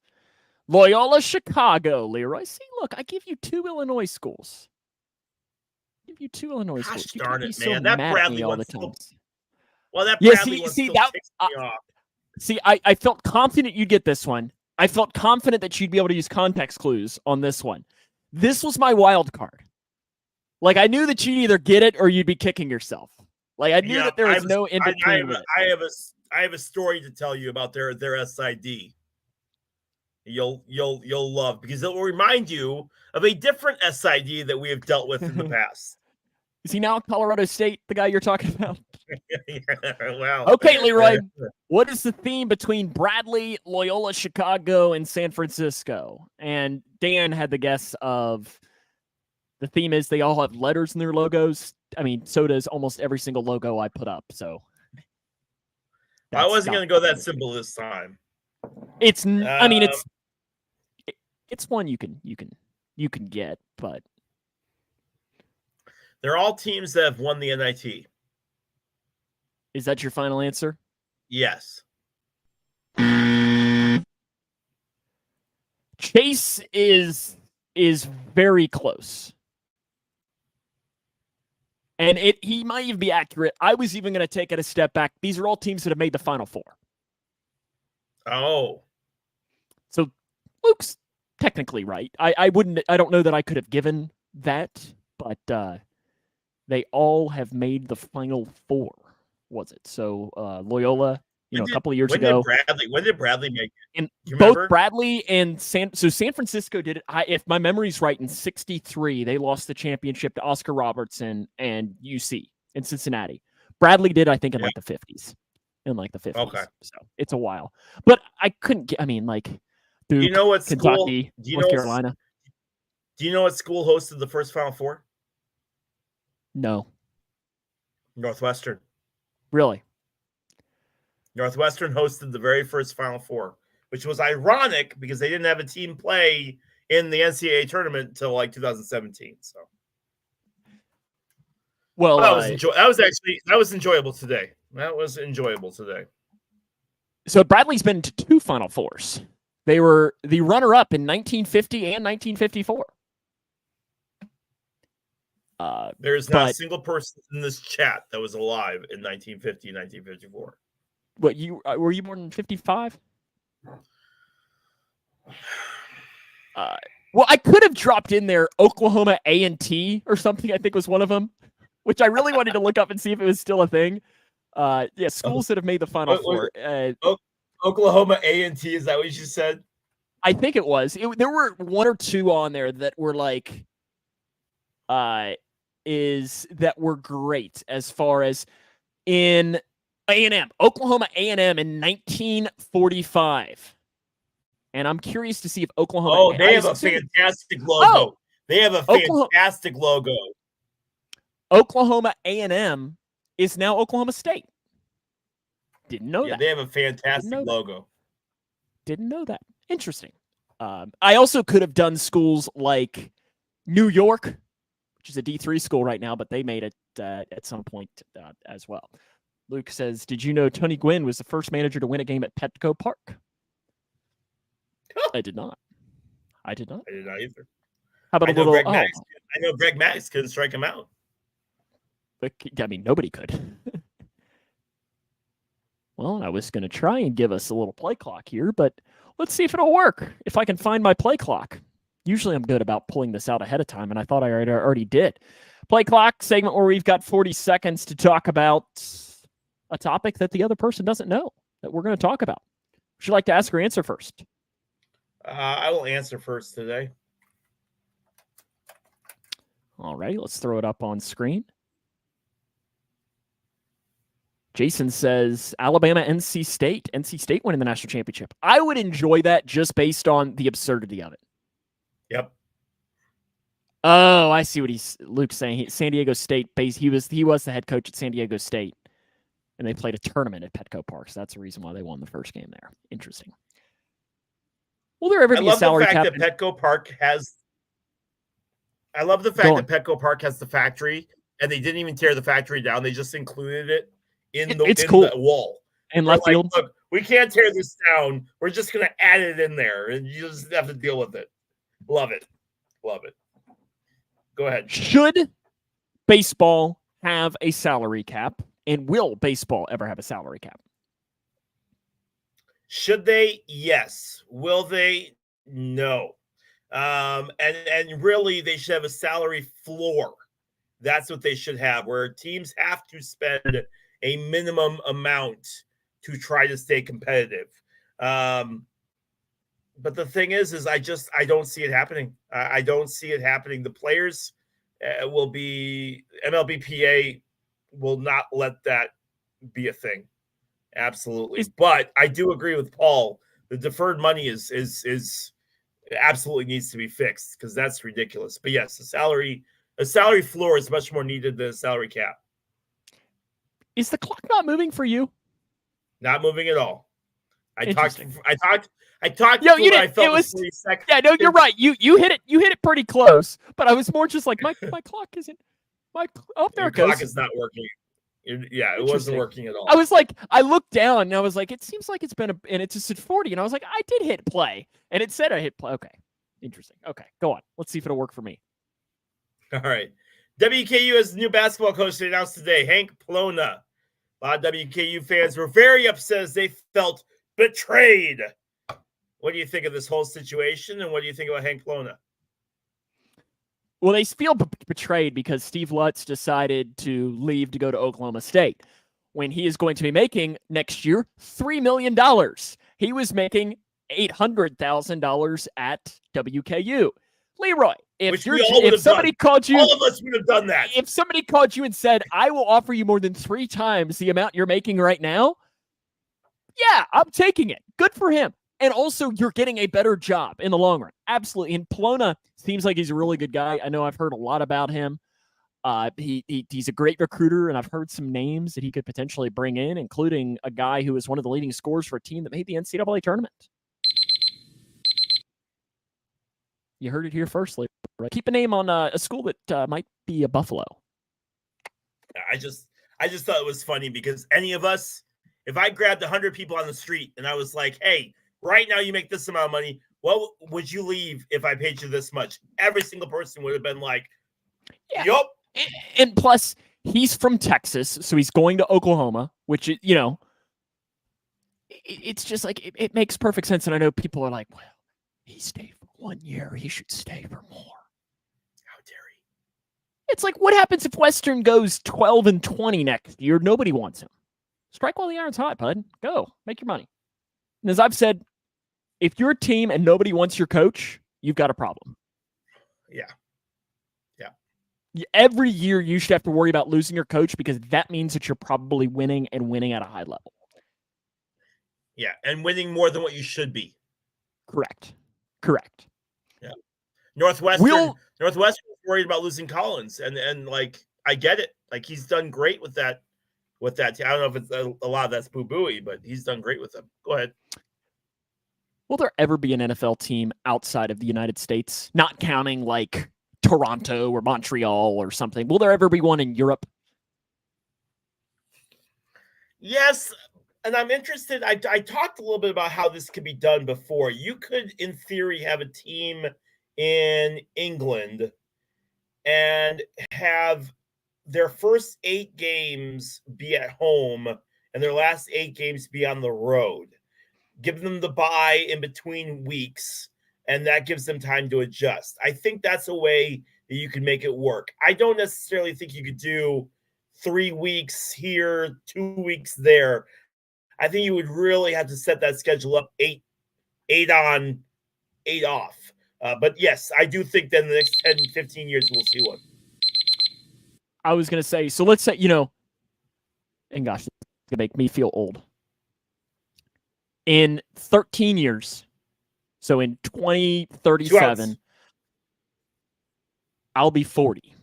Loyola Chicago, Leroy. See, look, I give you 2 Illinois schools. Gosh darn it, so man. That Bradley all one. the time. Well, that Bradley one still ticks me off. See, I felt confident you'd get this one. I felt confident that you'd be able to use context clues on this one. This was my wild card. Like, I knew that you'd either get it or you'd be kicking yourself. Like, I knew that there was no in between. I have a story to tell you about their SID. You'll love, because it will remind you of a different SID that we have dealt with in the past. Is he now Colorado State, the guy you're talking about? Wow. Okay, Leroy. What is the theme between Bradley, Loyola Chicago, and San Francisco? And Dan had the guess of the theme is they all have letters in their logos. I mean, so does almost every single logo I put up. So I wasn't going to go that simple this time. It's. I mean, it's one you can get, but they're all teams that have won the NIT. Is that your final answer? Yes. Chase is very close. And he might even be accurate. I was even going to take it a step back. These are all teams that have made the Final Four. Oh. So Luke's technically right. I don't know that I could have given that, but they all have made the Final Four. Was it? So Loyola, a couple of years ago. When did Bradley make it? And both Bradley and San Francisco did it. If my memory's right, in '63, they lost the championship to Oscar Robertson and UC in Cincinnati. Bradley did, I think, in like the 50s. Okay. So it's a while. But I couldn't get, Duke, you know what Kentucky, North Carolina. Do you know what school hosted the first Final Four? No. Northwestern. Really? Northwestern hosted the very first Final Four, which was ironic because they didn't have a team play in the NCAA tournament until like 2017. So, well, that was enjoyable today. That was enjoyable today. So Bradley's been to 2 Final Fours. They were the runner-up in 1950 and 1954. There is not a single person in this chat that was alive in 1950, 1954. What, were you born in 55? Well, I could have dropped in there Oklahoma A&T or something, I think was one of them, which I really wanted to look up and see if it was still a thing. Yeah, schools that have made the Final Four. Oklahoma A&T, is that what you said? I think it was. There were one or two on there that were like, that were great as far as in A&M, Oklahoma A&M in 1945. And I'm curious to see if Oklahoma. Oh, they have a fantastic logo. They have a fantastic logo. Oklahoma A&M is now Oklahoma State. Didn't know that. They have a fantastic logo. Didn't know that. Interesting. I also could have done schools like New York, which is a D3 school right now, but they made it at some point as well. Luke says, did you know Tony Gwynn was the first manager to win a game at Petco Park? I did not. I did not either. How about I know Greg Max couldn't strike him out. But, I mean, nobody could. Well, I was going to try and give us a little play clock here, but let's see if it'll work. If I can find my play clock. Usually I'm good about pulling this out ahead of time, and I thought I already did. Play clock segment where we've got 40 seconds to talk about a topic that the other person doesn't know that we're going to talk about. Would you like to ask or answer first? I will answer first today. All right, let's throw it up on screen. Jason says, Alabama, NC State. NC State winning the national championship. I would enjoy that just based on the absurdity of it. Yep. Oh, I see what Luke's saying. San Diego State, he was the head coach at San Diego State, and they played a tournament at Petco Park. So that's the reason why they won the first game there. Interesting. Will there ever be a salary cap? I love the fact that Petco Park has the factory, and they didn't even tear the factory down. They just included it in the wall. In left field. Look, we can't tear this down. We're just going to add it in there, and you just have to deal with it. Love it. Love it. Go ahead. Should baseball have a salary cap, and will baseball ever have a salary cap? Should they? Yes. Will they? No. And really, they should have a salary floor. That's what they should have, where teams have to spend a minimum amount to try to stay competitive. But the thing is I don't see it happening. I don't see it happening. The players will be MLBPA will not let that be a thing. Absolutely. But I do agree with Paul. The deferred money is absolutely needs to be fixed because that's ridiculous. But yes, a salary floor is much more needed than a salary cap. Is the clock not moving for you? Not moving at all. I talked. Yo, you did. It was 3 seconds. Yeah, no, you're right. You hit it pretty close. But I was more just like my clock isn't. There it goes. Clock is not working. Yeah, it wasn't working at all. I was like, I looked down and I was like, it seems like it's been and it just said 40, and I was like, I did hit play, and it said I hit play. Okay, interesting. Okay, go on. Let's see if it'll work for me. All right. WKU has a new basketball coach announced today, Hank Plona. A lot of WKU fans were very upset as they felt betrayed. What do you think of this whole situation, and what do you think about Hank Plona? Well, they feel betrayed because Steve Lutz decided to leave to go to Oklahoma State when he is going to be making next year $3 million. He was making $800,000 at WKU. Leroy, if somebody called you, all of us would have done that. If somebody called you and said, I will offer you more than 3 times the amount you're making right now, yeah, I'm taking it. Good for him. And also, you're getting a better job in the long run. Absolutely. And Plona seems like he's a really good guy. I know I've heard a lot about him. He's a great recruiter, and I've heard some names that he could potentially bring in, including a guy who was one of the leading scorers for a team that made the NCAA tournament. You heard it here first, right? Keep a name on a school that might be a Buffalo. I just thought it was funny because any of us, if I grabbed 100 people on the street and I was like, hey, right now you make this amount of money, what would you leave if I paid you this much? Every single person would have been like, yup, And plus, he's from Texas, so he's going to Oklahoma, which, it's just like, it makes perfect sense. And I know people are like, well, he stayed for 1 year. He should stay for more. How dare he? It's like, what happens if Western goes 12-20 next year? Nobody wants him. Strike while the iron's hot, bud. Go. Make your money. And as I've said, if you're a team and nobody wants your coach, you've got a problem. Yeah. Every year you should have to worry about losing your coach because that means that you're probably winning and winning at a high level. Yeah, and winning more than what you should be. Correct. Yeah. Northwestern was worried about losing Collins, and like I get it. Like he's done great with that. I don't know if it's a lot of that's boo-booey, but he's done great with them. Go ahead. Will there ever be an NFL team outside of the United States, not counting like Toronto or Montreal or something? Will there ever be one in Europe? Yes, and I'm interested. I talked a little bit about how this could be done before. You could, in theory, have a team in England and have their first 8 games be at home and their last 8 games be on the road. Give them the bye in between weeks, and that gives them time to adjust. I think that's a way that you can make it work. I don't necessarily think you could do 3 weeks here, 2 weeks there. I think you would really have to set that schedule up 8 on, 8 off. But yes, I do think that in the next 10, 15 years, we'll see one. I was going to say, so let's say, and gosh, it's going to make me feel old. In 13 years, so in 2037, I'll be 40.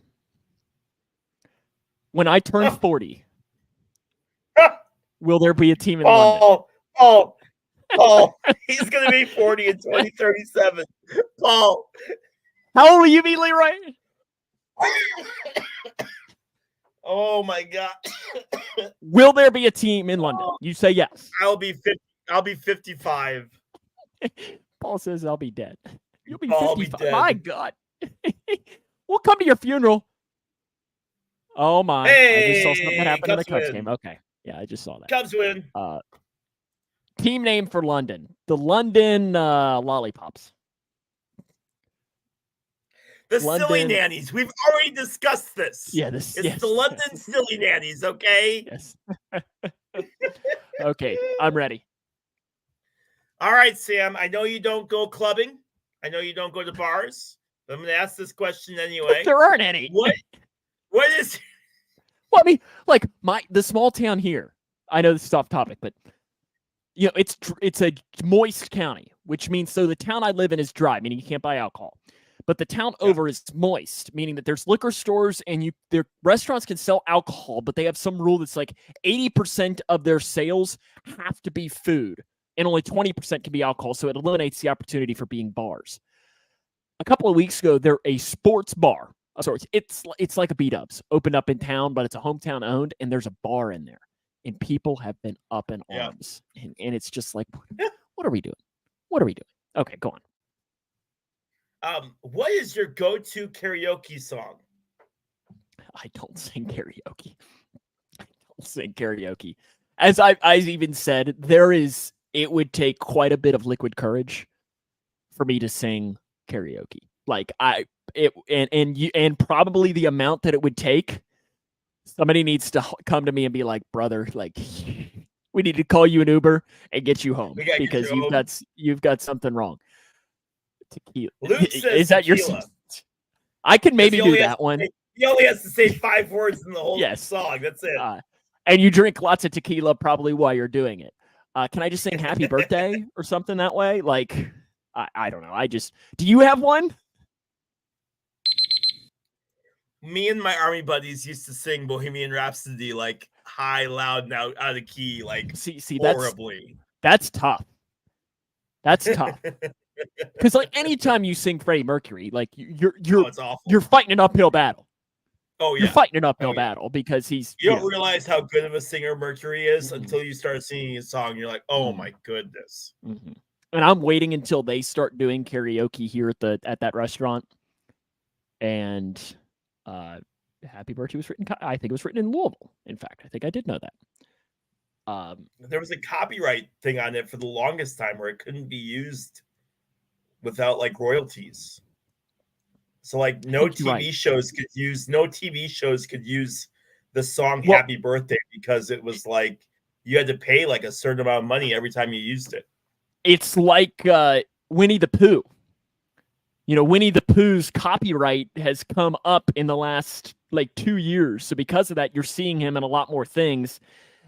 When I turn 40, will there be a team in London? Paul, he's going to be 40 in 2037. Paul. How old will you be, Leroy? Oh, my God. Will there be a team in London? You say yes. I'll be 50. I'll be 55. Paul says I'll be dead. You'll be I'll 55. be dead. My God. We'll come to your funeral. Oh, my. Hey, I just saw something happen in the Cubs win. game. Okay. Yeah, I just saw that. Cubs win. Team name for London. The London Lollipops. The Silly Nannies. We've already discussed this. Yeah, it's the London Silly Nannies, okay? Yes. Okay, I'm ready. All right, Sam. I know you don't go clubbing. I know you don't go to bars. But I'm going to ask this question anyway. There aren't any. What is... Well, I mean, like the small town here. I know this is off topic, but it's a moist county, which means so the town I live in is dry, meaning you can't buy alcohol. But the town over is moist, meaning that there's liquor stores and their restaurants can sell alcohol, but they have some rule that's like 80% of their sales have to be food and only 20% can be alcohol. So it eliminates the opportunity for being bars. A couple of weeks ago, a sports bar. Sorry, it's like a B-Dubs opened up in town, but it's a hometown owned, and there's a bar in there, and people have been up in arms, and it's just like, what are we doing? What are we doing? Okay, go on. What is your go-to karaoke song? I don't sing karaoke. As I've even said, it would take quite a bit of liquid courage for me to sing karaoke. Like and probably the amount that it would take, somebody needs to come to me and be like, brother, like we need to call you an Uber and get you home because you've got something wrong. Tequila. Is that tequila. Your? I can maybe do that one. He only has to say 5 words in the whole song. That's it. And you drink lots of tequila probably while you're doing it. Can I just sing "Happy Birthday" or something that way? Like, I don't know. Do you have one? Me and my army buddies used to sing Bohemian Rhapsody like high, loud, and out of key, like see horribly. That's tough. That's tough. Because like anytime you sing Freddie Mercury, like you're fighting an uphill battle. Oh yeah, you're fighting an uphill battle because he's. You don't realize how good of a singer Mercury is until you start singing his song. You're like, oh my goodness. Mm-hmm. And I'm waiting until they start doing karaoke here at that restaurant, and Happy Birthday was written. I think it was written in Louisville. In fact, I think I did know that. There was a copyright thing on it for the longest time where it couldn't be used without like royalties. So like no TV shows could use the song Happy Birthday because it was like you had to pay like a certain amount of money every time you used it. It's like Winnie the Pooh. You know, Winnie the Pooh's copyright has come up in the last like 2 years. So because of that, you're seeing him in a lot more things.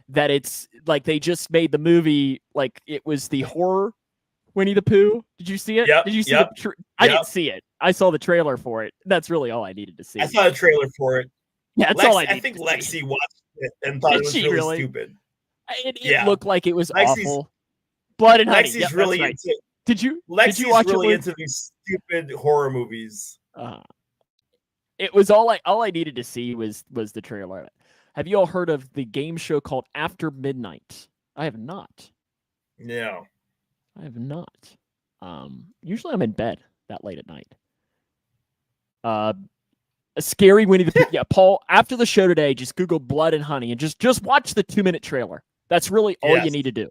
That it's like they just made the movie like it was the horror Winnie the Pooh. Did you see it? Yep, Did you see I didn't see it. I saw the trailer for it. That's really all I needed to see. I saw the trailer for it. Yeah, that's all I needed. I think Lexi watched it and thought it was really stupid. It looked like it was awful. Blood and Honey. Lexi's really into. Did you watch really into these stupid horror movies. It was all I needed to see was the trailer. Have you all heard of the game show called After Midnight? I have not. No. I have not. Usually I'm in bed that late at night. A scary Winnie the Pooh. Yeah, Paul, after the show today, just Google Blood and Honey and just watch the 2-minute trailer. That's really all you need to do.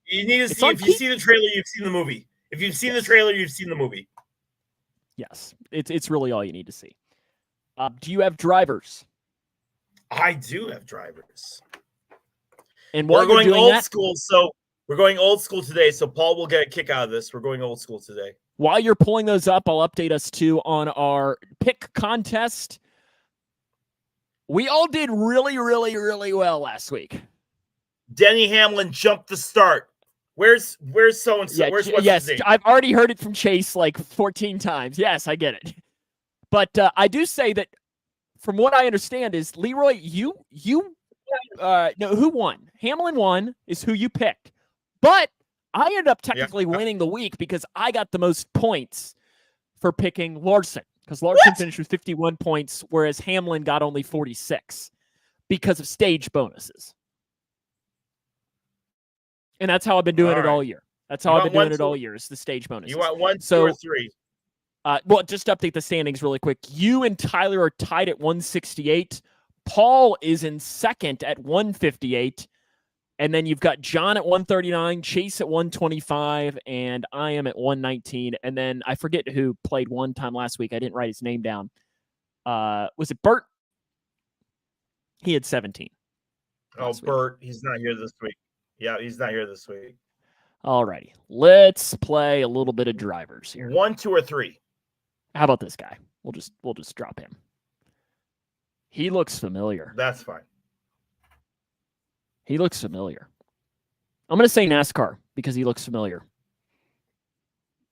You need to see if you see the trailer, you've seen the movie. If you've seen the trailer, you've seen the movie. Yes. It's really all you need to see. Do you have drivers? I do have drivers. And we're going old school, so we're going old school today, so Paul will get a kick out of this. We're going old school today. While you're pulling those up, I'll update us too on our pick contest. We all did really, really, really well last week. Denny Hamlin jumped the start. Where's so-and-so? Yeah, what's yes, his name? I've already heard it from Chase like 14 times. Yes, I get it. But I do say that from what I understand is, Leroy, no, who won? Hamlin won is who you picked. But I ended up technically winning the week because I got the most points for picking Larson. Because Larson finished with 51 points, whereas Hamlin got only 46 because of stage bonuses. And that's how I've been doing it all year. That's how I've been doing it all year, is the stage bonuses. You want 1, 2, or 3? Well, just update the standings really quick. You and Tyler are tied at 168. Paul is in second at 158. And then you've got John at 139, Chase at 125, and I am at 119. And then I forget who played one time last week. I didn't write his name down. Was it Bert? He had 17. Oh, Bert. He's not here this week. Yeah, he's not here this week. All righty. Let's play a little bit of drivers here. 1, 2, or 3? How about this guy? We'll just drop him. He looks familiar. That's fine. He looks familiar. I'm going to say NASCAR because he looks familiar.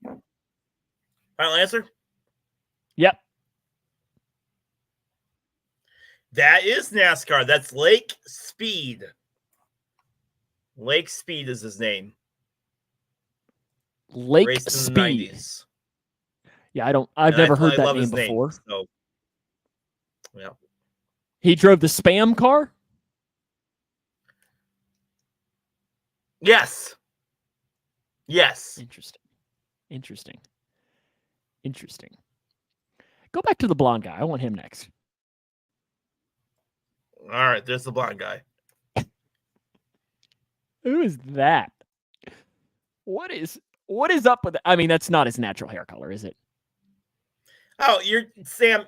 Final answer? Yep. That is NASCAR. That's Lake Speed. Lake Speed is his name. Lake Speed. Yeah, I've never heard that name before. So, yeah. He drove the Spam car? Yes. Yes. Interesting. Go back to the blonde guy. I want him next. All right, there's the blonde guy. Who is that? What is up with that? I mean, that's not his natural hair color, is it? Oh, you're Sam,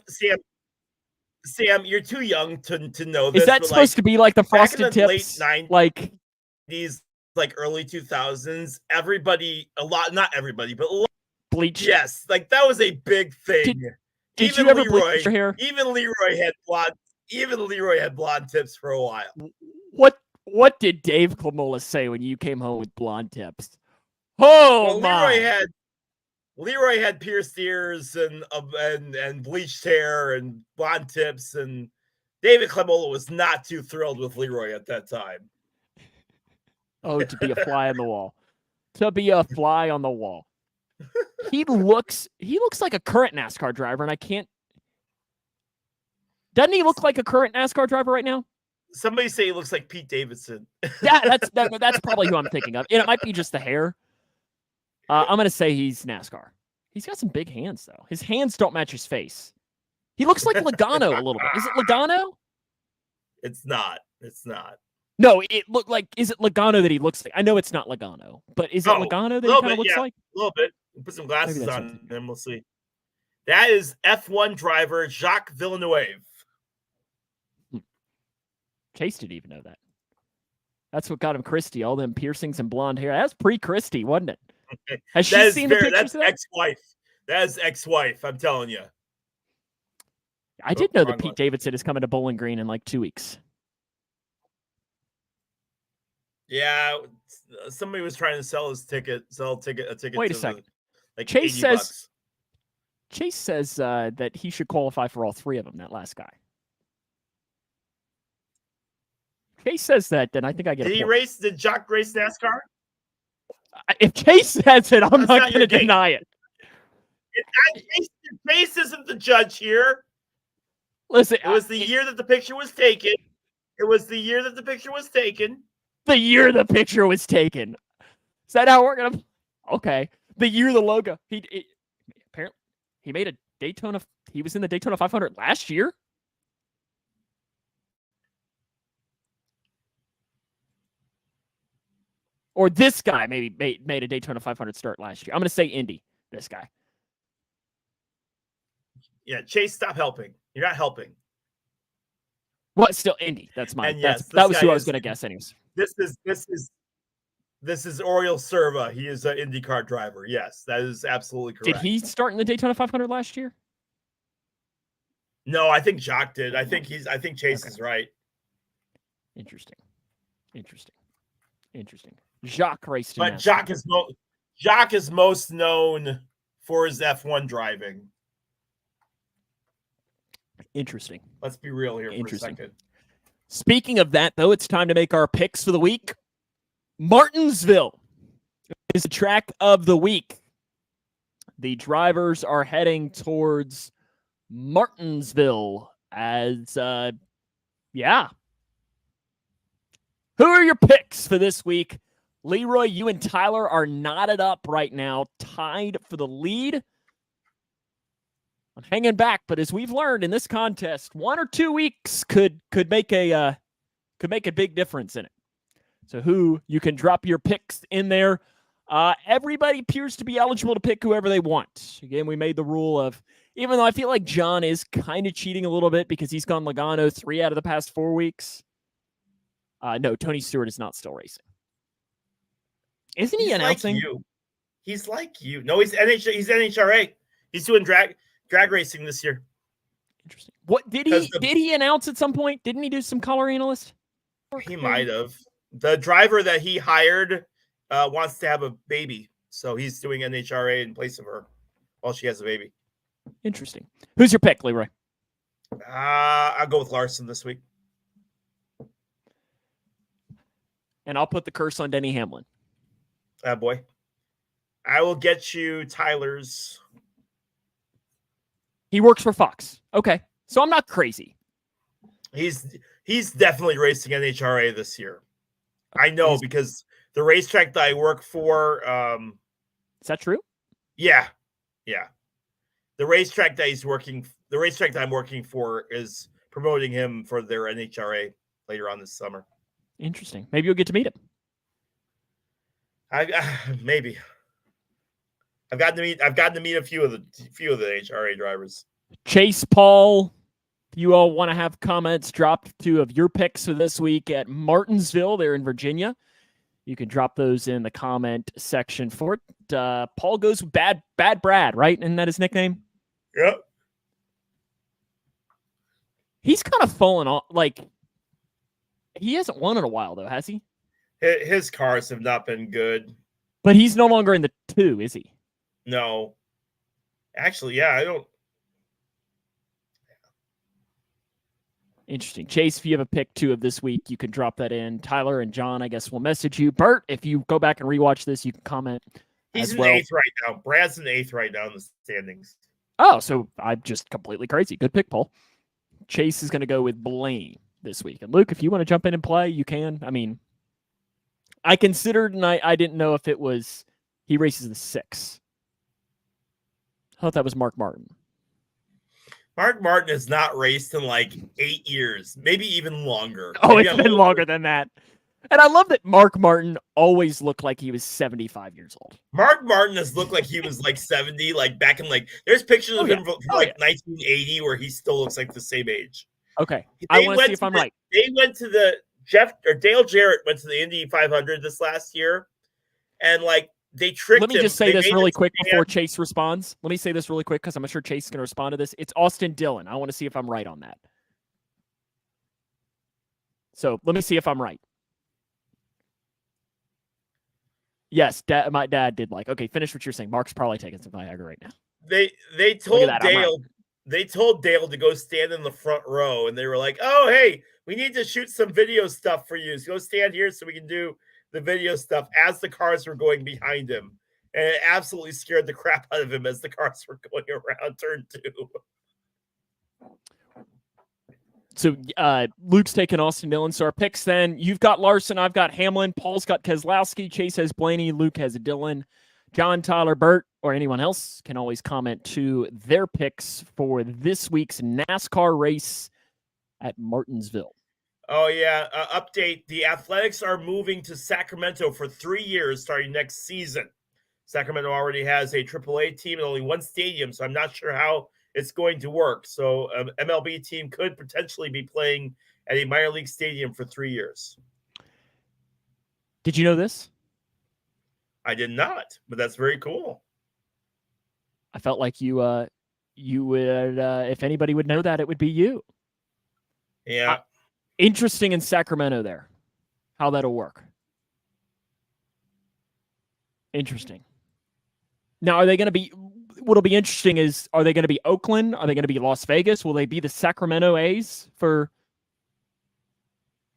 you're too young to know this. Is that supposed to be like the frosted tips? Late 90s, like these like early 2000s, not everybody, but a lot, bleach. Yes, like that was a big thing. Did you ever bleach your hair? Even Leroy had blonde tips for a while. What did Dave Clamola say when you came home with blonde tips? Oh, my. Leroy had pierced ears and bleached hair and blonde tips, and David Clamola was not too thrilled with Leroy at that time. Oh, to be a fly on the wall. To be a fly on the wall. He looks like a current NASCAR driver, and I can't. Doesn't he look like a current NASCAR driver right now? Somebody say he looks like Pete Davidson. Yeah, that's probably who I'm thinking of. And it might be just the hair. I'm going to say he's NASCAR. He's got some big hands, though. His hands don't match his face. He looks like Logano a little bit. Is it Logano? It's not. It's not. No, it looked like. Is it Logano that he looks like? I know it's not Logano, but is it Logano that he kind of looks like? A little bit. We'll put some glasses on, and we'll see. That is F1 driver Jacques Villeneuve. Chase didn't even know that. That's what got him Christie, all them piercings and blonde hair. That's pre-Christie, wasn't it? Has she seen the pictures that's of that? ex-wife. That is ex-wife, I'm telling you. I did know that Pete Davidson is coming to Bowling Green in like 2 weeks. Yeah, somebody was trying to sell a ticket. Wait a second. Like Chase $80. says that he should qualify for all three of them, that last guy. Chase says that, then I think I get a point. Did Jacques race NASCAR? If Chase says it, I'm not going to deny it. Chase isn't the judge here. Listen, it was the year that the picture was taken. The year the picture was taken. Is that how we're going to... Okay. The year the logo. Apparently, he made a Daytona... He was in the Daytona 500 last year? Or this guy maybe made a Daytona 500 start last year. I'm going to say Indy, this guy. Yeah, Chase, stop helping. You're not helping. What? Still Indy. That's mine. Yes, that was who I was going to guess anyways. This is Oriol Serva. He is an IndyCar driver. Yes, that is absolutely correct. Did he start in the Daytona 500 last year? No, I think Jacques did. I think Chase is right. Interesting. Jacques raced. But Jacques is most known for his F1 driving. Interesting. Let's be real here for a second. Speaking of that, though, it's time to make our picks for the week. Martinsville is the track of the week. The drivers are heading towards Martinsville as, yeah. Who are your picks for this week? Leroy, you and Tyler are knotted up right now, tied for the lead. I'm hanging back, but as we've learned in this contest, 1 or 2 weeks could make a big difference in it. So who you can drop your picks in there. Everybody appears to be eligible to pick whoever they want. Again, we made the rule of, even though I feel like John is kind of cheating a little bit because he's gone Logano 3 out of the past 4 weeks. No, Tony Stewart is not still racing. Isn't he announcing? Like you. He's like you. No, he's NHRA. He's doing drag racing this year. Interesting. What did he announce at some point? Didn't he do some color analyst? He might have. The driver that he hired wants to have a baby, so he's doing NHRA in place of her while she has a baby. Interesting. Who's your pick, Leroy? I'll go with Larson this week. And I'll put the curse on Denny Hamlin. Boy. I will get you Tyler's. He works for Fox. Okay. So I'm not crazy. He's definitely racing NHRA this year. I know because the racetrack that I work for. Is that true? Yeah. Yeah. The racetrack that I'm working for is promoting him for their NHRA later on this summer. Interesting. Maybe you'll get to meet him. Maybe. I've gotten to meet a few of the NHRA drivers. Chase, Paul, if you all want to have comments dropped to of your picks for this week at Martinsville, they're in Virginia. You can drop those in the comment section for it. Paul goes Bad Brad, right? Isn't that his nickname? Yep. He's kind of fallen off. Like, he hasn't won in a while, though, has he? His cars have not been good. But he's no longer in the 2, is he? No. Actually, yeah, I don't. Interesting. Chase, if you have a pick 2 of this week, you can drop that in. Tyler and John, I guess, will message you. Bert, if you go back and rewatch this, you can comment. He's in 8th right now. Brad's in 8th right now in the standings. Oh, so I'm just completely crazy. Good pick, Paul. Chase is going to go with Blaine this week. And Luke, if you want to jump in and play, you can. I mean, I considered, and I didn't know if it was, he races the 6. I thought that was Mark Martin. Mark Martin has not raced in like 8 years, maybe even longer. Oh, Maybe it's been longer than that. And I love that Mark Martin always looked like he was 75 years old. Mark Martin has looked like he was like 70, like back in like there's pictures of him from like 1980 where he still looks like the same age. Okay. I want to see if I'm right. They went to the Dale Jarrett went to the Indy 500 this last year, and like they tricked him. Let me just say this really quick before Chase responds. Let me say this really quick because I'm sure Chase is going to respond to this. It's Austin Dillon. I want to see if I'm right on that. So let me see if I'm right. Yes, my dad did like. Okay, finish what you're saying. Mark's probably taking some Viagra right now. They told Dale. They told Dale to go stand in the front row, and they were like, "Oh, hey, we need to shoot some video stuff for you. So go stand here so we can do the video stuff." As the cars were going behind him, and it absolutely scared the crap out of him as the cars were going around turn 2. So Luke's taking Austin Dillon. So our picks then, you've got Larson, I've got Hamlin, Paul's got Keselowski, Chase has Blaney, Luke has Dillon. John, Tyler, Burt, or anyone else can always comment to their picks for this week's NASCAR race at Martinsville. Oh, yeah. Update. The Athletics are moving to Sacramento for 3 years starting next season. Sacramento already has a AAA team and only one stadium, so I'm not sure how it's going to work. So an MLB team could potentially be playing at a minor league stadium for 3 years. Did you know this? I did not, but that's very cool. I felt like you would, if anybody would know that, it would be you. Yeah. Interesting in Sacramento there, how that'll work. Interesting. Now, are they going to be, what'll be interesting is, are they going to be Oakland? Are they going to be Las Vegas? Will they be the Sacramento A's for,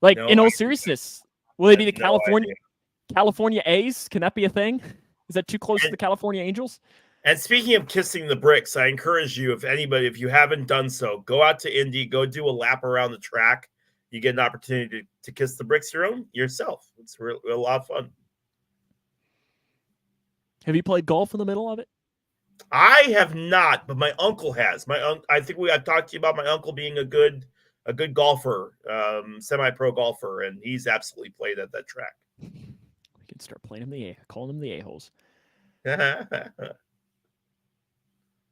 like, in all seriousness, will they be the California A's? Can that be a thing? Is that too close to the California Angels? And speaking of kissing the bricks, I encourage you, if you haven't done so, go out to Indy, go do a lap around the track. You get an opportunity to kiss the bricks yourself. It's a lot of fun. Have you played golf in the middle of it? I have not, but my uncle has. I think I've talked to you about my uncle being a good golfer, semi-pro golfer, and he's absolutely played at that track. We can start playing him calling them the A-holes.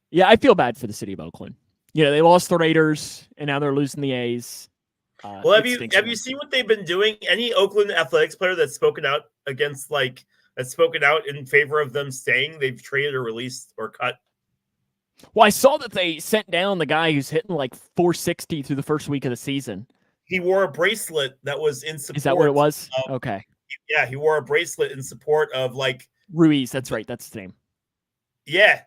Yeah, I feel bad for the city of Oakland. You know, they lost the Raiders, and now they're losing the A's. Well, have you seen what they've been doing? Any Oakland athletics player that's spoken out in favor of them staying, they've traded or released or cut? Well, I saw that they sent down the guy who's hitting like 460 through the first week of the season. He wore a bracelet that was in support. Is that what it was? Okay. Yeah, he wore a bracelet in support of like Ruiz. That's right. That's his name. Yeah.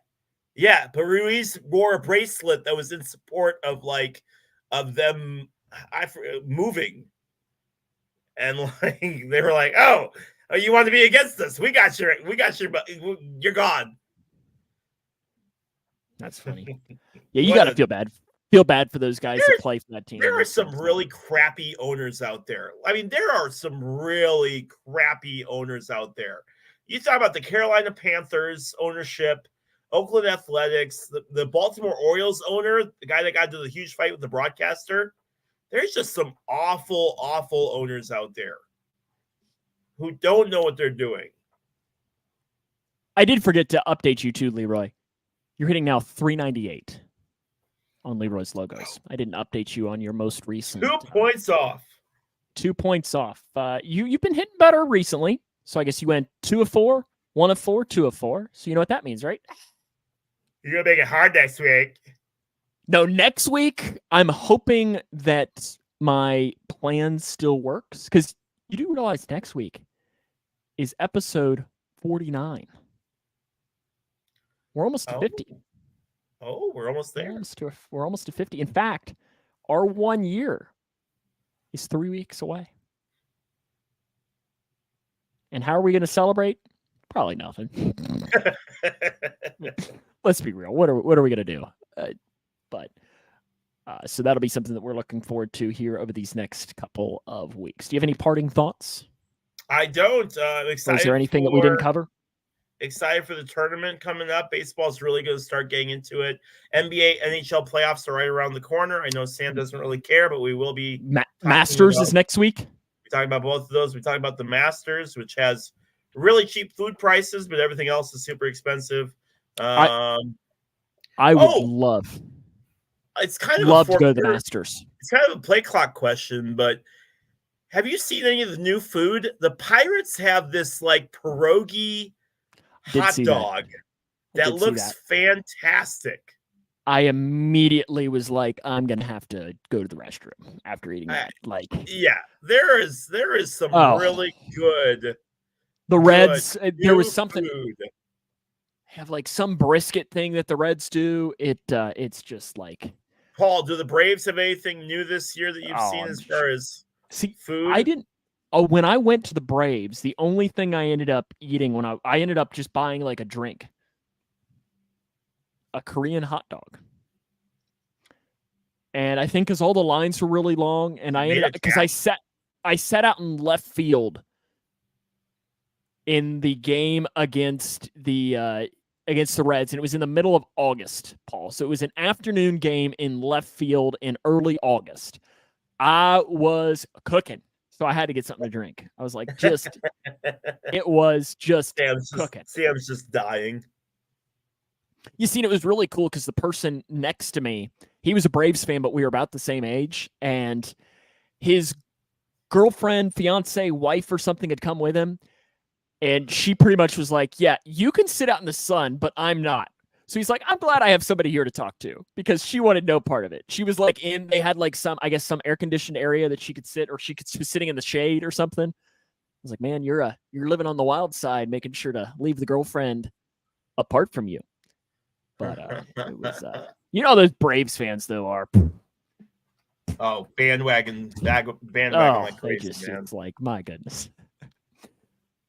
Yeah, but Ruiz wore a bracelet that was in support of them moving. And like they were like, "Oh, you want to be against us? We got your you're gone." That's funny. Yeah, you got to feel bad. Feel bad for those guys that play for that team. There are some really crappy owners out there. I mean, there are some really crappy owners out there. You talk about the Carolina Panthers ownership, Oakland Athletics, the Baltimore Orioles owner, the guy that got into the huge fight with the broadcaster. There's just some awful, awful owners out there who don't know what they're doing. I did forget to update you too, Leroy. You're hitting now 398 on Leroy's logos. I didn't update you on your most recent. 2 points off. 2 points off. You've been hitting better recently. So I guess you went 2 of 4, 1 of 4, 2 of 4. So you know what that means, right? You're going to make it hard next week. No, next week, I'm hoping that my plan still works. Because you do realize next week is episode 49. We're almost to 50. Oh, we're almost there. We're almost to 50. In fact, our 1 year is 3 weeks away. And how are we going to celebrate? Probably nothing. Let's be real. What are we going to do? So that'll be something that we're looking forward to here over these next couple of weeks. Do you have any parting thoughts? I don't. I'm excited. Or is there anything that we didn't cover? Excited for the tournament coming up. Baseball's really going to start getting into it. NBA, NHL playoffs are right around the corner. I know Sam doesn't really care, but we will be Masters is next week. We talk about both of those. We talk about the Masters, which has really cheap food prices, but everything else is super expensive. I would love. It's kind of love to go to the Masters. It's kind of a play clock question, but have you seen any of the new food? The Pirates have this like pierogi hot dog that looks fantastic. I immediately was like, I'm gonna have to go to the restroom after eating that. Like, yeah, there is some really good. The Reds, there was something. Food. Have like some brisket thing that the Reds do. It's just like. Paul, do the Braves have anything new this year that you've seen as far as food? I didn't. Oh, when I went to the Braves, the only thing I ended up eating when I ended up just buying like a drink. A Korean hot dog. And I think because all the lines were really long, and I ended up because I sat out in left field in the game against the Reds, and it was in the middle of August, Paul. So it was an afternoon game in left field in early August. I was cooking, so I had to get something to drink. I was like, it was just cooking. Sam's just dying. You seen, it was really cool because the person next to me, he was a Braves fan, but we were about the same age, and his girlfriend, fiance, wife or something had come with him, and she pretty much was like, yeah, you can sit out in the sun, but I'm not. So he's like, I'm glad I have somebody here to talk to, because she wanted no part of it. She was like they had like some air-conditioned area that she could sit, or she was sitting in the shade or something. I was like, man, you're living on the wild side, making sure to leave the girlfriend apart from you. But it was, those Braves fans though are. Oh, bandwagon like crazy. It's like, my goodness.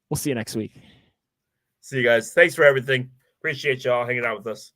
We'll see you next week. See you guys. Thanks for everything. Appreciate y'all hanging out with us.